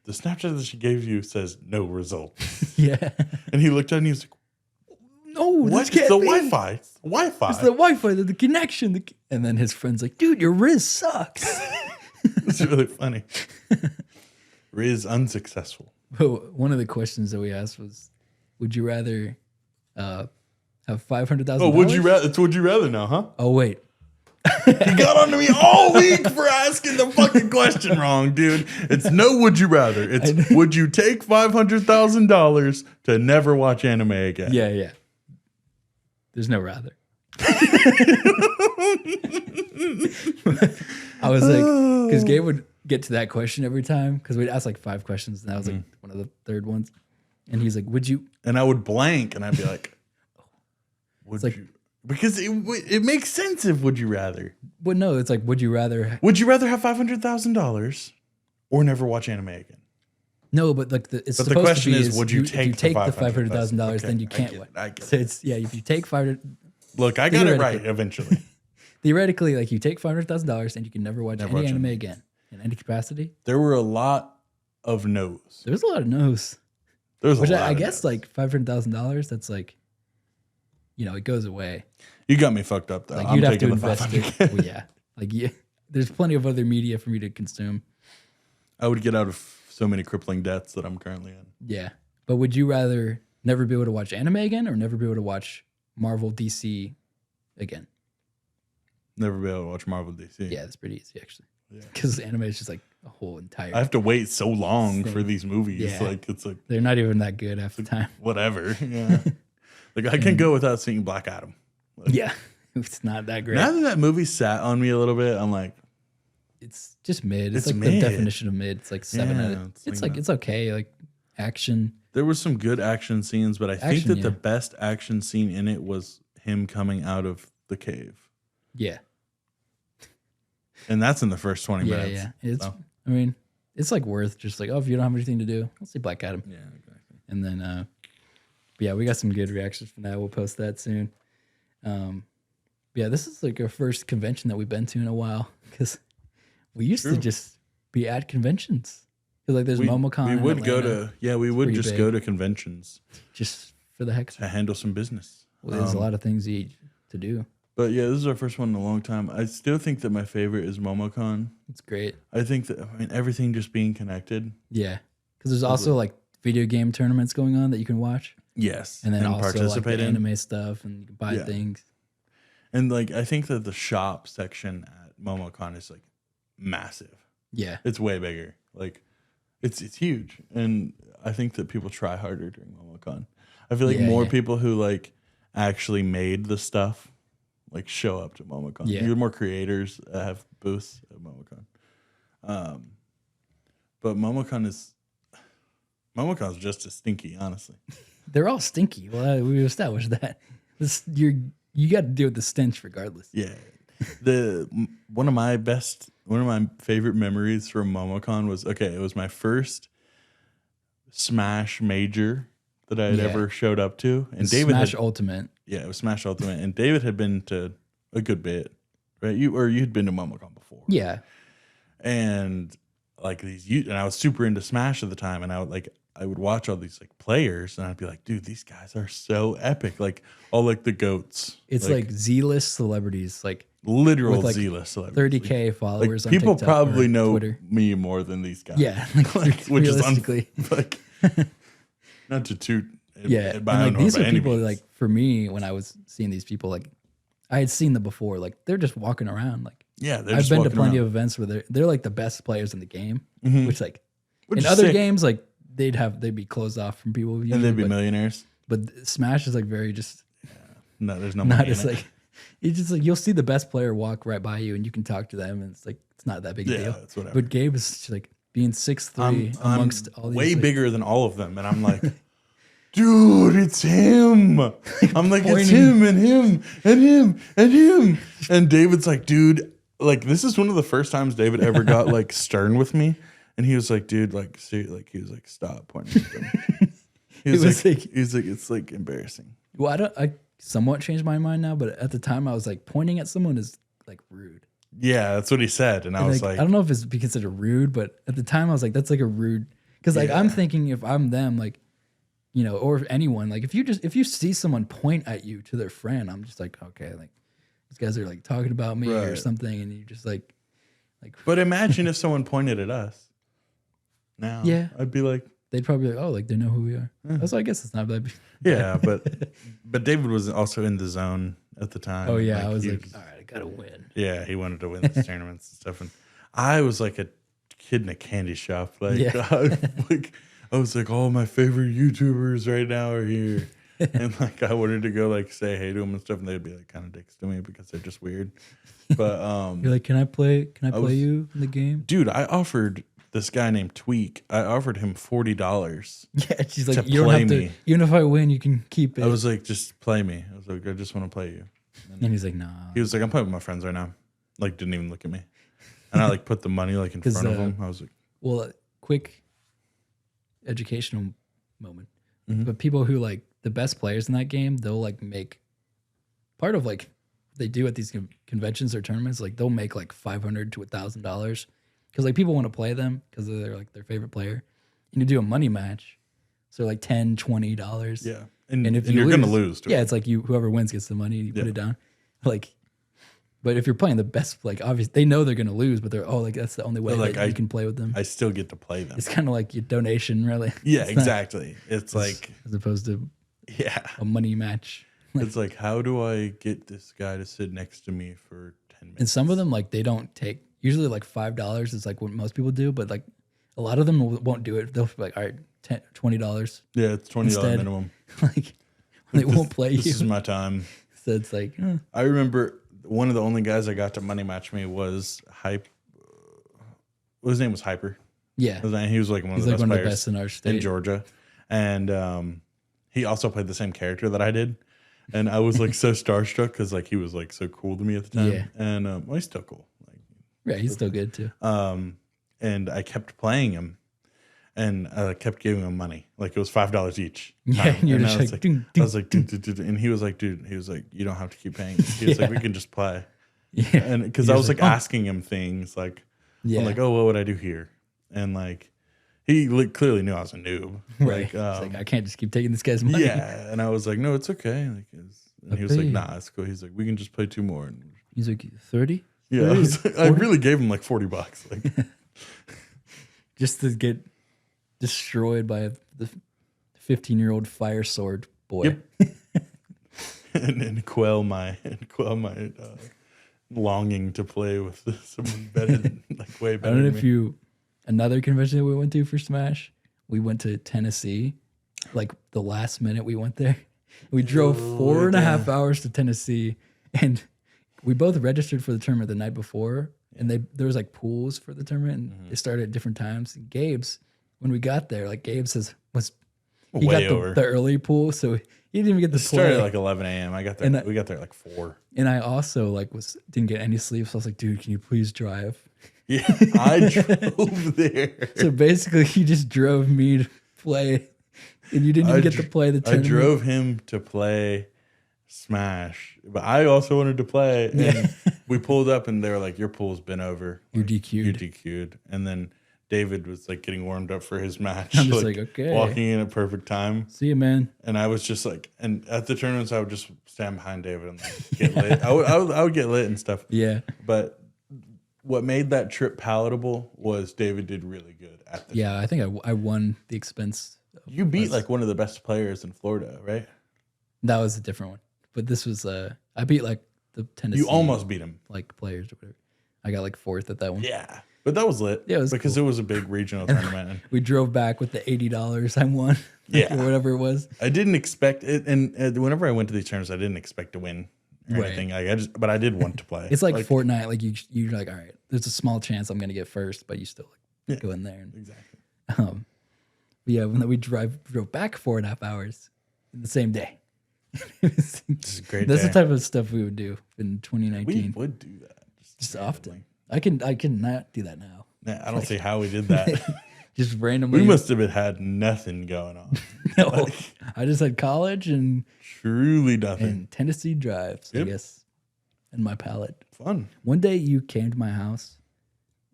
Speaker 3: the Snapchat that she gave you says no result.
Speaker 4: Yeah.
Speaker 3: And he looked at it and he was like,
Speaker 4: No,
Speaker 3: what?
Speaker 4: this
Speaker 3: It's
Speaker 4: can't
Speaker 3: the
Speaker 4: be.
Speaker 3: Wi-Fi. It's the Wi-Fi.
Speaker 4: It's the Wi-Fi, the connection. And then his friend's like, "Dude, your Rizz sucks."
Speaker 3: It's really funny. Rizz unsuccessful.
Speaker 4: But one of the questions that we asked was, would you rather have $500,000.
Speaker 3: Oh, would you rather? It's would you rather now, huh?
Speaker 4: Oh wait,
Speaker 3: You got on to me all week for asking the fucking question wrong, dude. It's no would you rather. It's would you take $500,000 to never watch anime again?
Speaker 4: yeah. There's no rather. I was like, because Gabe would get to that question every time because we'd ask like 5 questions, and that was like one of the third ones. And he's like, "Would you?"
Speaker 3: And I would blank, and I'd be like, "Would
Speaker 4: like-
Speaker 3: you?" Because it makes sense if would you rather.
Speaker 4: But no, it's like, would you rather?
Speaker 3: Would you rather have $500,000 or never watch anime again?
Speaker 4: No, but like it's
Speaker 3: But
Speaker 4: supposed
Speaker 3: the question
Speaker 4: to be
Speaker 3: is, would you
Speaker 4: if you
Speaker 3: take
Speaker 4: take
Speaker 3: the
Speaker 4: the $500,000,
Speaker 3: Okay,
Speaker 4: then you
Speaker 3: I
Speaker 4: can't
Speaker 3: get it,
Speaker 4: watch.
Speaker 3: I get
Speaker 4: So
Speaker 3: it.
Speaker 4: it's if you take 500,
Speaker 3: Look, I got it right
Speaker 4: Theoretically.
Speaker 3: eventually.
Speaker 4: theoretically, like you take $500,000 and you can never watch
Speaker 3: Never
Speaker 4: any
Speaker 3: watch
Speaker 4: anime
Speaker 3: anime.
Speaker 4: again in any capacity.
Speaker 3: There were a lot of no's.
Speaker 4: There's a lot of no's,
Speaker 3: There was
Speaker 4: which
Speaker 3: a lot
Speaker 4: I
Speaker 3: of
Speaker 4: guess
Speaker 3: no's.
Speaker 4: like $500,000. That's like, it goes away.
Speaker 3: You got me fucked up though.
Speaker 4: Like
Speaker 3: I'm
Speaker 4: you'd have to
Speaker 3: taking the
Speaker 4: invest
Speaker 3: 500K.
Speaker 4: it. Well, yeah, like there's plenty of other media for me to consume.
Speaker 3: I would get out of so many crippling debts that I'm currently in.
Speaker 4: Yeah, but would you rather never be able to watch anime again or never be able to watch Marvel DC again?
Speaker 3: Never be able to watch Marvel DC.
Speaker 4: Yeah, that's pretty easy actually. Because anime is just like a whole entire.
Speaker 3: I have to wait so long for
Speaker 4: Thing.
Speaker 3: these movies.
Speaker 4: Yeah.
Speaker 3: Like it's like
Speaker 4: They're not even that good half the time.
Speaker 3: whatever. Yeah. Like I can go without seeing Black Adam.
Speaker 4: Yeah, it's not that great.
Speaker 3: Now that movie sat on me a little bit, I'm like,
Speaker 4: It's just mid. It's
Speaker 3: It's
Speaker 4: like
Speaker 3: mid.
Speaker 4: the definition of mid. It's like 7 out
Speaker 3: Yeah,
Speaker 4: of.
Speaker 3: it's
Speaker 4: It's
Speaker 3: like
Speaker 4: like it's okay. Like action.
Speaker 3: there was some good action scenes, but I think
Speaker 4: Action,
Speaker 3: that
Speaker 4: yeah.
Speaker 3: the best action scene in it was him coming out of the cave.
Speaker 4: Yeah,
Speaker 3: And that's in the first 20
Speaker 4: yeah,
Speaker 3: minutes.
Speaker 4: yeah. It's.
Speaker 3: So,
Speaker 4: I mean, it's like worth just like if you don't have anything to do, let's see Black Adam,
Speaker 3: yeah, exactly.
Speaker 4: and then but yeah, we got some good reactions from that. We'll post that soon. Yeah, this is like our first convention that we've been to in a while because we used to
Speaker 3: True.
Speaker 4: just be at conventions. Because like there's Momocon.
Speaker 3: We
Speaker 4: in
Speaker 3: would go
Speaker 4: Atlanta,
Speaker 3: to, we would
Speaker 4: pretty
Speaker 3: just
Speaker 4: big.
Speaker 3: go to conventions
Speaker 4: just for the heck.
Speaker 3: to handle some business.
Speaker 4: Well, there's a lot of things to do.
Speaker 3: But yeah, this is our first one in a long time. I still think that my favorite is Momocon.
Speaker 4: It's great.
Speaker 3: I think that, everything just being connected.
Speaker 4: Yeah, because there's also like video game tournaments going on that you can watch,
Speaker 3: Yes.
Speaker 4: and then also like
Speaker 3: participate
Speaker 4: the
Speaker 3: in.
Speaker 4: anime stuff, and you can buy
Speaker 3: Yeah.
Speaker 4: things.
Speaker 3: And like, I think that the shop section at Momocon is like massive.
Speaker 4: Yeah,
Speaker 3: It's way bigger. Like, it's huge. And I think that people try harder during Momocon. I feel like
Speaker 4: Yeah,
Speaker 3: more
Speaker 4: yeah.
Speaker 3: people who like actually made the stuff like show up to Momocon.
Speaker 4: Yeah.
Speaker 3: You're more creators that have booths at Momocon. But Momocon's just as stinky, honestly.
Speaker 4: they're all stinky. Well, we established that. You got to deal with the stench regardless.
Speaker 3: Yeah. One of my favorite memories from MomoCon was it was my first Smash major that I had
Speaker 4: Yeah.
Speaker 3: ever showed up to. And David
Speaker 4: Smash
Speaker 3: had,
Speaker 4: Ultimate.
Speaker 3: it was Smash Ultimate, and David had been to a good bit, right? You'd been to MomoCon before.
Speaker 4: Yeah,
Speaker 3: And like and I was super into Smash at the time, and I would watch all these like players, and I'd be like, dude, these guys are so epic. Like all like the goats.
Speaker 4: it's like Z-list celebrities, like
Speaker 3: literal
Speaker 4: with, like,
Speaker 3: Z-list celebrities.
Speaker 4: 30K
Speaker 3: Like
Speaker 4: followers.
Speaker 3: people
Speaker 4: on TikTok
Speaker 3: probably
Speaker 4: or
Speaker 3: know
Speaker 4: Twitter.
Speaker 3: me more than these guys.
Speaker 4: Yeah, like,
Speaker 3: which is
Speaker 4: realistically.
Speaker 3: like not to toot.
Speaker 4: Yeah, and like these are people like for me when I was seeing these people, like I had seen them before. Like they're just walking around. Like
Speaker 3: they're
Speaker 4: I've
Speaker 3: just
Speaker 4: been to
Speaker 3: walking
Speaker 4: plenty
Speaker 3: around.
Speaker 4: of events where they're like the best players in the game,
Speaker 3: Mhm.
Speaker 4: which like
Speaker 3: Which
Speaker 4: in
Speaker 3: is
Speaker 4: other
Speaker 3: sick.
Speaker 4: games like they'd be closed off from people,
Speaker 3: and
Speaker 4: usually,
Speaker 3: they'd be
Speaker 4: but,
Speaker 3: millionaires.
Speaker 4: but Smash is like very just
Speaker 3: No, there's no
Speaker 4: not
Speaker 3: money
Speaker 4: as
Speaker 3: in it.
Speaker 4: like it's just like you'll see the best player walk right by you and you can talk to them and it's like it's not that big a
Speaker 3: Yeah,
Speaker 4: deal.
Speaker 3: it's whatever.
Speaker 4: But Gabe is just, like being 6'3"
Speaker 3: I'm
Speaker 4: amongst all these
Speaker 3: way
Speaker 4: like,
Speaker 3: bigger than all of them, and I'm like, dude, it's him. I'm like, it's
Speaker 4: pointing.
Speaker 3: him and him and him and him. And David's like, dude, like this is one of the first times David ever got like stern with me, and he was like, dude, like, he was like, stop pointing at them. He was like, it's like embarrassing.
Speaker 4: Well, I somewhat changed my mind now, but at the time I was like pointing at someone is like rude.
Speaker 3: Yeah, that's what he said, and I was like,
Speaker 4: I don't know if it's be considered rude, but at the time I was like, that's like a rude because like I'm thinking if I'm them, like or if anyone, like if you see someone point at you to their friend, I'm just like, okay, like these guys are like talking about me or
Speaker 3: Right.
Speaker 4: something, and you just like
Speaker 3: but imagine if someone pointed at us. Now,
Speaker 4: Yeah.
Speaker 3: I'd be like,
Speaker 4: they'd probably be like, oh, like they know who we are. So I guess it's not bad.
Speaker 3: Yeah, but David was also in the zone at the time.
Speaker 4: Oh yeah, I was
Speaker 3: he
Speaker 4: like, all right, I gotta win.
Speaker 3: yeah, he wanted to win these tournaments and stuff. And I was like a kid in a candy shop. Like,
Speaker 4: Yeah.
Speaker 3: I was like, all my favorite YouTubers right now are here. And like I wanted to go like say hey to them and stuff, and they'd be like kind of dicks to me because they're just weird. But
Speaker 4: You're like, can I play
Speaker 3: was-
Speaker 4: you in the game?
Speaker 3: dude, I offered this guy named Tweak. I offered him $40.
Speaker 4: Yeah, she's like,
Speaker 3: To
Speaker 4: you don't
Speaker 3: play
Speaker 4: have to.
Speaker 3: me.
Speaker 4: Even if I win, you can keep it.
Speaker 3: I was like, just play me. I was like, I just want to play you.
Speaker 4: and he's like, nah.
Speaker 3: He was like, I'm playing with my friends right now. Like, didn't even look at me. And I like put the money like in
Speaker 4: 'Cause,
Speaker 3: front of him. I was like,
Speaker 4: Well, quick educational moment.
Speaker 3: Mhm.
Speaker 4: But people who like the best players in that game, they'll like make part of like they do at these conventions or tournaments. Like they'll make like $500 to $1,000 because like people want to play them because they're like their favorite player. And you do a money match, so like $10, $20.
Speaker 3: yeah. And
Speaker 4: And if
Speaker 3: you're
Speaker 4: lose,
Speaker 3: going to lose. To
Speaker 4: yeah,
Speaker 3: it.
Speaker 4: it's like whoever wins gets the money. You put
Speaker 3: Yeah.
Speaker 4: it down, like. But if you're playing the best, like obviously they know they're gonna lose, but they're like that's the only way
Speaker 3: But, like,
Speaker 4: that you can play with them.
Speaker 3: I still get to play them.
Speaker 4: It's kind of like your donation, really.
Speaker 3: Yeah,
Speaker 4: It's not-
Speaker 3: exactly. It's like,
Speaker 4: as opposed to
Speaker 3: yeah.
Speaker 4: a money match.
Speaker 3: It's like, how do I get this guy to sit next to me for 10 minutes?
Speaker 4: And some of them, like they don't take. Usually, like $5 is like what most people do, but like a lot of them won't do it. They'll be like, all right, $20.
Speaker 3: Yeah, it's $20
Speaker 4: Instead,
Speaker 3: minimum.
Speaker 4: They won't play
Speaker 3: This
Speaker 4: you.
Speaker 3: is my time.
Speaker 4: So it's like,
Speaker 3: I remember one of the only guys I got to money match me was Hype. His name was Hyper.
Speaker 4: yeah,
Speaker 3: He was like one of
Speaker 4: he's
Speaker 3: the
Speaker 4: like
Speaker 3: best
Speaker 4: one of the
Speaker 3: players
Speaker 4: best in our state.
Speaker 3: in Georgia. And he also played the same character that I did. And I was like so starstruck because like he was like so cool to me at the time.
Speaker 4: Yeah.
Speaker 3: And well, he's still cool. Like,
Speaker 4: Yeah, he's still good too.
Speaker 3: and I kept playing him. And I kept giving him money. Like it was $5 each.
Speaker 4: Yeah, and you're just
Speaker 3: I was
Speaker 4: like, ding, ding,
Speaker 3: I was like, dude, dude, dude. And he was like, dude, you don't have to keep paying. He was like, we can just play.
Speaker 4: yeah,
Speaker 3: And because
Speaker 4: You're
Speaker 3: I was
Speaker 4: just
Speaker 3: like asking him things like,
Speaker 4: yeah,
Speaker 3: I'm like, oh, what would I do here? And like, he clearly knew I was a noob.
Speaker 4: right.
Speaker 3: Like,
Speaker 4: It's like I can't just keep taking this guy's money.
Speaker 3: yeah. And I was like, no, it's okay. Like, and he was like, nah, it's cool. He's like, we can just play 2 more. And
Speaker 4: He's like 30.
Speaker 3: yeah, I really gave him like $40. Like,
Speaker 4: Just to get destroyed by the 15-year-old fire sword boy.
Speaker 3: Yep. and quell my longing to play with someone better, like way
Speaker 4: I
Speaker 3: better.
Speaker 4: don't know
Speaker 3: than
Speaker 4: if
Speaker 3: me.
Speaker 4: another convention that we went to for Smash, we went to Tennessee. Like the last minute we went there. We drove 4.5 hours to Tennessee, and we both registered for the tournament the night before. And there was like pools for the tournament, and they started at different times. And Gabe's, when we got there, like Gabe's he
Speaker 3: Way
Speaker 4: got
Speaker 3: over.
Speaker 4: the early pool, so he didn't even get to
Speaker 3: It started
Speaker 4: play.
Speaker 3: at like 11 a.m. I got there.
Speaker 4: And
Speaker 3: We got there at like 4.
Speaker 4: And I also like didn't get any sleep, so I was like, dude, can you please drive?
Speaker 3: Yeah, I drove there.
Speaker 4: So basically, he just drove me to play, and you didn't even get to play the
Speaker 3: I
Speaker 4: tournament.
Speaker 3: drove him to play Smash, but I also wanted to play. And we pulled up, and they were like, "Your pool's been over.
Speaker 4: You're
Speaker 3: Like,
Speaker 4: DQ'd."
Speaker 3: You're DQ'd." And then David was like getting warmed up for his match.
Speaker 4: I'm just like, okay.
Speaker 3: walking in at perfect time.
Speaker 4: See you, man.
Speaker 3: And I was just like, and at the tournaments, I would just stand behind David and like get lit. I would get lit and stuff.
Speaker 4: Yeah,
Speaker 3: But what made that trip palatable was David did really good at the.
Speaker 4: yeah. I think I won the expense.
Speaker 3: You beat like one of the best players in Florida, right?
Speaker 4: That was a different one, but this was I beat like the Tennessee.
Speaker 3: You almost beat him.
Speaker 4: like players or whatever. I got like 4th at that one.
Speaker 3: Yeah, but that was lit.
Speaker 4: Yeah, it was
Speaker 3: because
Speaker 4: cool.
Speaker 3: it was a big regional tournament. And
Speaker 4: We drove back with the $80 I won.
Speaker 3: Yeah.
Speaker 4: or whatever it was.
Speaker 3: I didn't expect it, and whenever I went to these tournaments, I didn't expect to win or
Speaker 4: Right.
Speaker 3: anything. Like, but I did want to play.
Speaker 4: It's like Fortnite. Like you're like, all right, there's a small chance I'm gonna get first, but you still like
Speaker 3: Yeah.
Speaker 4: go in there. And,
Speaker 3: exactly.
Speaker 4: but yeah, when we drove back 4.5 hours in the same day.
Speaker 3: This is a great.
Speaker 4: That's
Speaker 3: day.
Speaker 4: the type of stuff we would do in
Speaker 3: we
Speaker 4: 2019.
Speaker 3: would do that
Speaker 4: Just often. I can not do that now.
Speaker 3: Nah, I don't see how we did that.
Speaker 4: Just randomly.
Speaker 3: We must have had nothing going on.
Speaker 4: No, I just had college and
Speaker 3: Truly nothing.
Speaker 4: Tennessee drives,
Speaker 3: Yep.
Speaker 4: I guess, and my palate.
Speaker 3: Fun.
Speaker 4: One day you came to my house.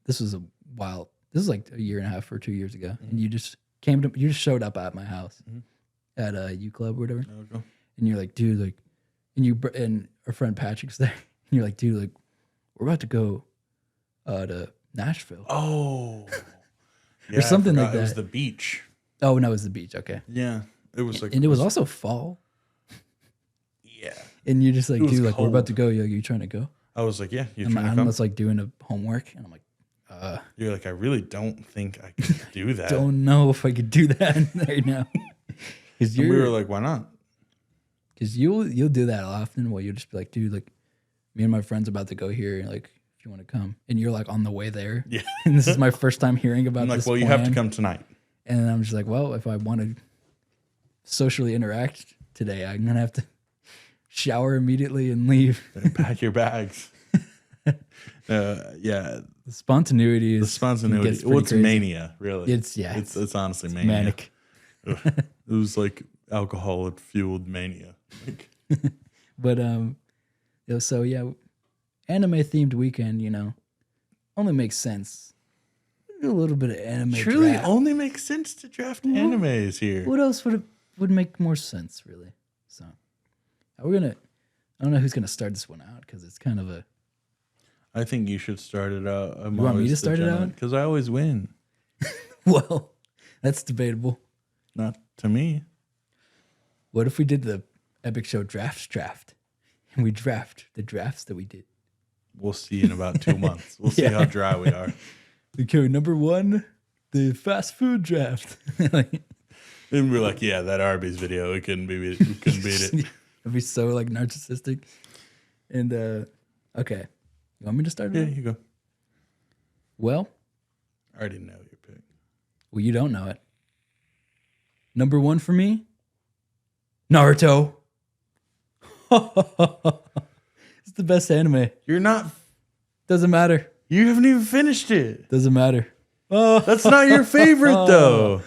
Speaker 4: This was a while. This was like a year and a half or 2 years ago, and you just showed up at my house at a U Club or whatever,
Speaker 3: There we go.
Speaker 4: and you're like, dude, like, and our friend Patrick's there, and you're like, dude, like, we're about to go to Nashville.
Speaker 3: Oh.
Speaker 4: Or something
Speaker 3: I
Speaker 4: like
Speaker 3: forgot. It was
Speaker 4: that.
Speaker 3: the beach.
Speaker 4: Oh no, it was the beach. Okay.
Speaker 3: Yeah, it was like,
Speaker 4: And it was also fall.
Speaker 3: yeah.
Speaker 4: And you're just like,
Speaker 3: It was
Speaker 4: dude, like we're about
Speaker 3: cold.
Speaker 4: to go. You're like, you trying to go?
Speaker 3: I was like, yeah, you
Speaker 4: And
Speaker 3: trying to
Speaker 4: I'm
Speaker 3: come?
Speaker 4: just like doing a homework, and I'm like,
Speaker 3: You're like, I really don't think I can do that.
Speaker 4: don't know if I could do that right now. Because
Speaker 3: And we were like, why not?
Speaker 4: because you'll do that often. Well, you'll just be like, dude, like me and my friends about to go here. Like, if you want to come, and you're like on the way there.
Speaker 3: Yeah.
Speaker 4: And this is my first time hearing about.
Speaker 3: I'm like,
Speaker 4: this
Speaker 3: well, you have to
Speaker 4: plan.
Speaker 3: come tonight.
Speaker 4: And I'm just like, well, if I want to socially interact today, I'm gonna have to shower immediately and leave.
Speaker 3: Pack your bags. Yeah,
Speaker 4: The spontaneity is
Speaker 3: the spontaneity.
Speaker 4: gets
Speaker 3: Well,
Speaker 4: pretty
Speaker 3: it's
Speaker 4: crazy.
Speaker 3: mania, really. It's honestly mania.
Speaker 4: manic.
Speaker 3: It was like alcohol fueled mania. Like,
Speaker 4: But so yeah, anime themed weekend, only makes sense. A little bit of anime.
Speaker 3: truly
Speaker 4: draft.
Speaker 3: only makes sense to draft animes here.
Speaker 4: What else would make more sense, really? So I don't know who's gonna start this one out because it's kind of a.
Speaker 3: I think you should start it out.
Speaker 4: You want me to start it out?
Speaker 3: Because I always win.
Speaker 4: Well, that's debatable.
Speaker 3: Not to me.
Speaker 4: What if we did the Epic Show draft, and we draft the drafts that we did?
Speaker 3: We'll see in about 2 months. We'll see how dry we are.
Speaker 4: Okay, number 1, the fast food draft.
Speaker 3: And we're like, yeah, that Arby's video, we couldn't beat it.
Speaker 4: It'd be so like narcissistic. And okay, you want me to start?
Speaker 3: Yeah,
Speaker 4: It?
Speaker 3: you go.
Speaker 4: Well,
Speaker 3: I already know your pick.
Speaker 4: well, you don't know it. Number 1 for me, Naruto. It's the best anime.
Speaker 3: You're not.
Speaker 4: Doesn't matter.
Speaker 3: You haven't even finished it.
Speaker 4: Doesn't matter. Oh,
Speaker 3: That's not your favorite, though.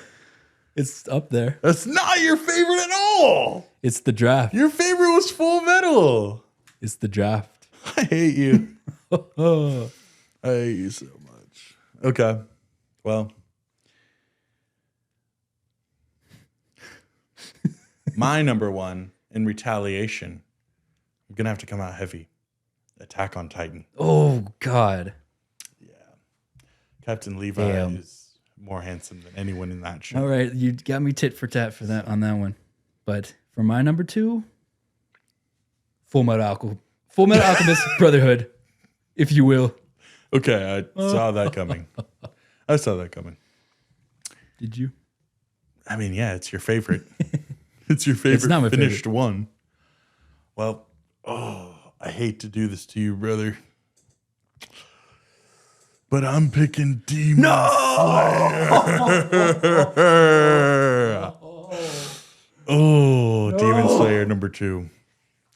Speaker 4: it's up there.
Speaker 3: That's not your favorite at all.
Speaker 4: It's the draft.
Speaker 3: Your favorite was Full Metal.
Speaker 4: It's the draft.
Speaker 3: I hate you.
Speaker 4: Oh.
Speaker 3: I hate you so much. Okay. Well, my number 1 in retaliation, I'm going to have to come out heavy. Attack on Titan.
Speaker 4: Oh God.
Speaker 3: Captain Levi
Speaker 4: Damn.
Speaker 3: is more handsome than anyone in that show.
Speaker 4: All right, you got me tit for tat for that on that one. But for my number 2, Full Metal Alchemist Brotherhood, if you will.
Speaker 3: Okay, I saw that coming. I saw that coming.
Speaker 4: Did you?
Speaker 3: I mean, yeah, it's your favorite. It's your favorite
Speaker 4: not my
Speaker 3: finished one. Well, I hate to do this to you, brother. But I'm picking Demon Slayer. Demon Slayer number 2.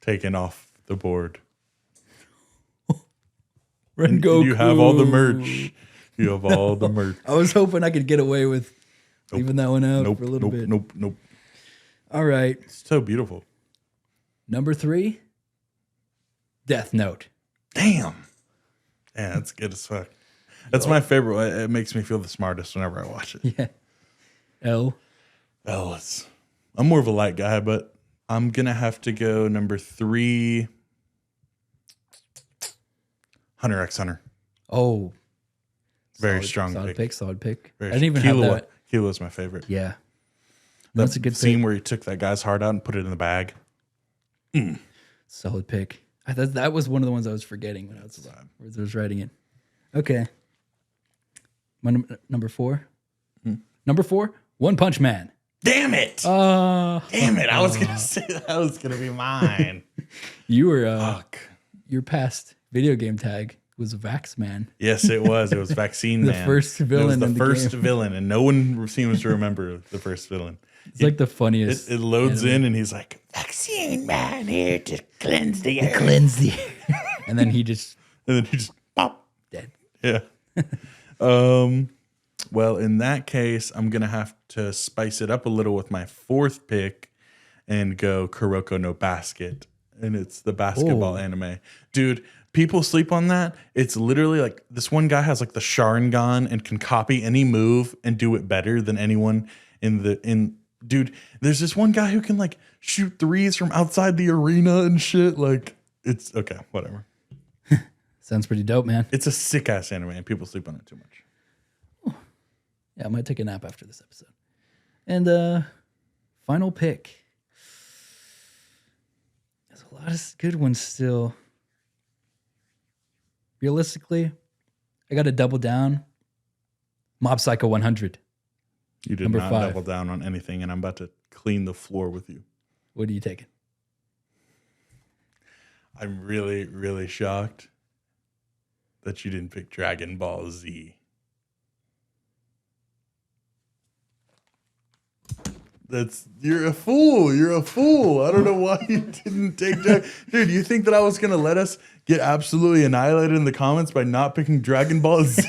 Speaker 3: Taken off the board. And
Speaker 4: Rengoku.
Speaker 3: you have all the merch. You have all the merch.
Speaker 4: I was hoping I could get away with leaving that one out for a little bit.
Speaker 3: Nope.
Speaker 4: All right,
Speaker 3: It's so beautiful.
Speaker 4: number 3, Death Note.
Speaker 3: Damn. Yeah, that's good as fuck. That's my favorite one. It makes me feel the smartest whenever I watch it.
Speaker 4: Yeah. L.
Speaker 3: Well, I'm more of a light guy, but I'm going to have to go number 3, Hunter x Hunter.
Speaker 4: Oh.
Speaker 3: Very strong
Speaker 4: Solid
Speaker 3: pick.
Speaker 4: Solid pick.
Speaker 3: Very
Speaker 4: I didn't even have that.
Speaker 3: Kilo's my favorite.
Speaker 4: Yeah.
Speaker 3: That
Speaker 4: That's a good
Speaker 3: scene
Speaker 4: pick.
Speaker 3: where he took that guy's heart out and put it in the bag.
Speaker 4: Solid pick. That was one of the ones I was forgetting when I was writing it. Okay. My number 4. Number 4, One Punch Man.
Speaker 3: Damn it! Damn it! I was gonna say that was gonna be mine.
Speaker 4: You were
Speaker 3: Fuck.
Speaker 4: your past video game tag was Vax Man.
Speaker 3: Yes, it was. It was Vaccine
Speaker 4: The
Speaker 3: Man.
Speaker 4: first villain
Speaker 3: It was the
Speaker 4: in the
Speaker 3: first
Speaker 4: game.
Speaker 3: villain, and no one seems to remember the first villain.
Speaker 4: It's like the funniest.
Speaker 3: It loads in, and he's like, "Vaccine Man here to cleanse the air."
Speaker 4: Cleanse the and then he just
Speaker 3: And then he just pop.
Speaker 4: dead.
Speaker 3: Yeah. Well, in that case, I'm gonna have to spice it up a little with my 4th pick and go Kuroko no Basket. And it's the basketball anime. Dude, people sleep on that. It's literally like this one guy has like the Sharingan and can copy any move and do it better than anyone dude, there's this one guy who can like shoot threes from outside the arena and shit. Like, it's okay, whatever.
Speaker 4: Sounds pretty dope, man.
Speaker 3: It's a sick ass anime and people sleep on it too much.
Speaker 4: Yeah, I might take a nap after this episode. And final pick. There's a lot of good ones still. Realistically, I got to double down. Mob Psycho 100.
Speaker 3: You did
Speaker 4: Number
Speaker 3: not
Speaker 4: 5.
Speaker 3: double down on anything, and I'm about to clean the floor with you.
Speaker 4: What are you taking?
Speaker 3: I'm really, really shocked that you didn't pick Dragon Ball Z. You're a fool. You're a fool. I don't know why you didn't take Dude, you think that I was gonna let us get absolutely annihilated in the comments by not picking Dragon Ball Z?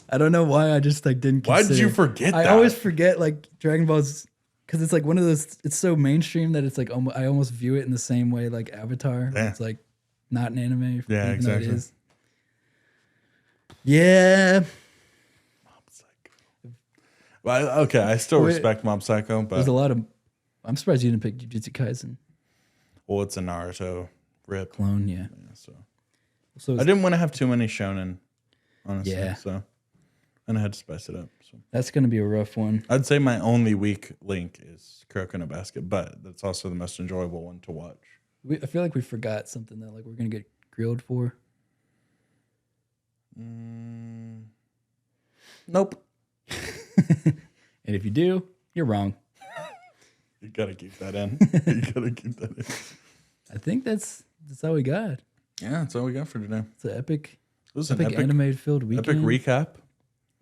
Speaker 4: I don't know why I just like didn't consider.
Speaker 3: Why did you forget that?
Speaker 4: I always forget like Dragon Ball's because it's like one of those. It's so mainstream that it's like I almost view it in the same way like Avatar.
Speaker 3: Yeah.
Speaker 4: It's like not an anime.
Speaker 3: Yeah,
Speaker 4: even though
Speaker 3: exactly.
Speaker 4: It is. Yeah.
Speaker 3: Well, okay, I still
Speaker 4: Wait.
Speaker 3: respect Mob Psycho,
Speaker 4: There's
Speaker 3: but
Speaker 4: a lot of. I'm surprised you didn't pick Jujutsu Kaisen
Speaker 3: well, it's a Naruto rip.
Speaker 4: clone. Yeah.
Speaker 3: Yeah, so
Speaker 4: So
Speaker 3: I didn't want to have too many shonen, honestly.
Speaker 4: Yeah.
Speaker 3: So and I had to spice it up. So
Speaker 4: that's gonna be a rough one.
Speaker 3: I'd say my only weak link is Kuroko in a Basket, but that's also the most enjoyable one to watch.
Speaker 4: I feel like we forgot something that like we're gonna get grilled for.
Speaker 3: Nope.
Speaker 4: And if you do, you're wrong.
Speaker 3: You gotta keep that in. You gotta keep that in.
Speaker 4: I think that's all we got.
Speaker 3: Yeah, that's all we got for today.
Speaker 4: It's an epic,
Speaker 3: It was an
Speaker 4: epic anime filled weekend.
Speaker 3: epic recap.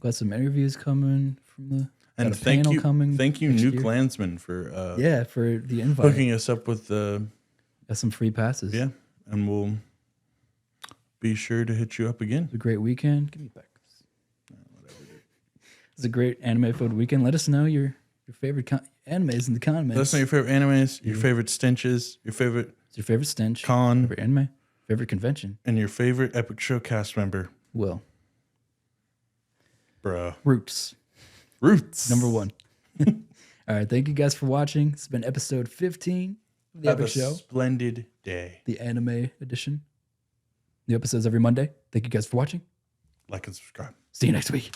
Speaker 4: Got some interviews coming from the
Speaker 3: And
Speaker 4: got a panel coming.
Speaker 3: thank you,
Speaker 4: next
Speaker 3: Nuke
Speaker 4: year.
Speaker 3: Landsman, for
Speaker 4: For the invite.
Speaker 3: hooking us up with the
Speaker 4: Got some free passes.
Speaker 3: yeah, and we'll be sure to hit you up again.
Speaker 4: It's a great weekend. Give me back. It's a great anime filled weekend. Let us know your favorite animes in the comments.
Speaker 3: Let us know your favorite animes, your favorite stenches, your favorite
Speaker 4: What's your favorite stench?
Speaker 3: con,
Speaker 4: Favorite anime? Favorite convention?
Speaker 3: and your favorite Epic Show cast member.
Speaker 4: Well,
Speaker 3: Bruh.
Speaker 4: Roots.
Speaker 3: Roots.
Speaker 4: Number 1. All right. Thank you guys for watching. It's been episode 15 of the
Speaker 3: Have
Speaker 4: Epic
Speaker 3: a
Speaker 4: Show,
Speaker 3: splendid day.
Speaker 4: the anime edition. New episodes every Monday. Thank you guys for watching.
Speaker 3: Like and subscribe.
Speaker 4: See you next week.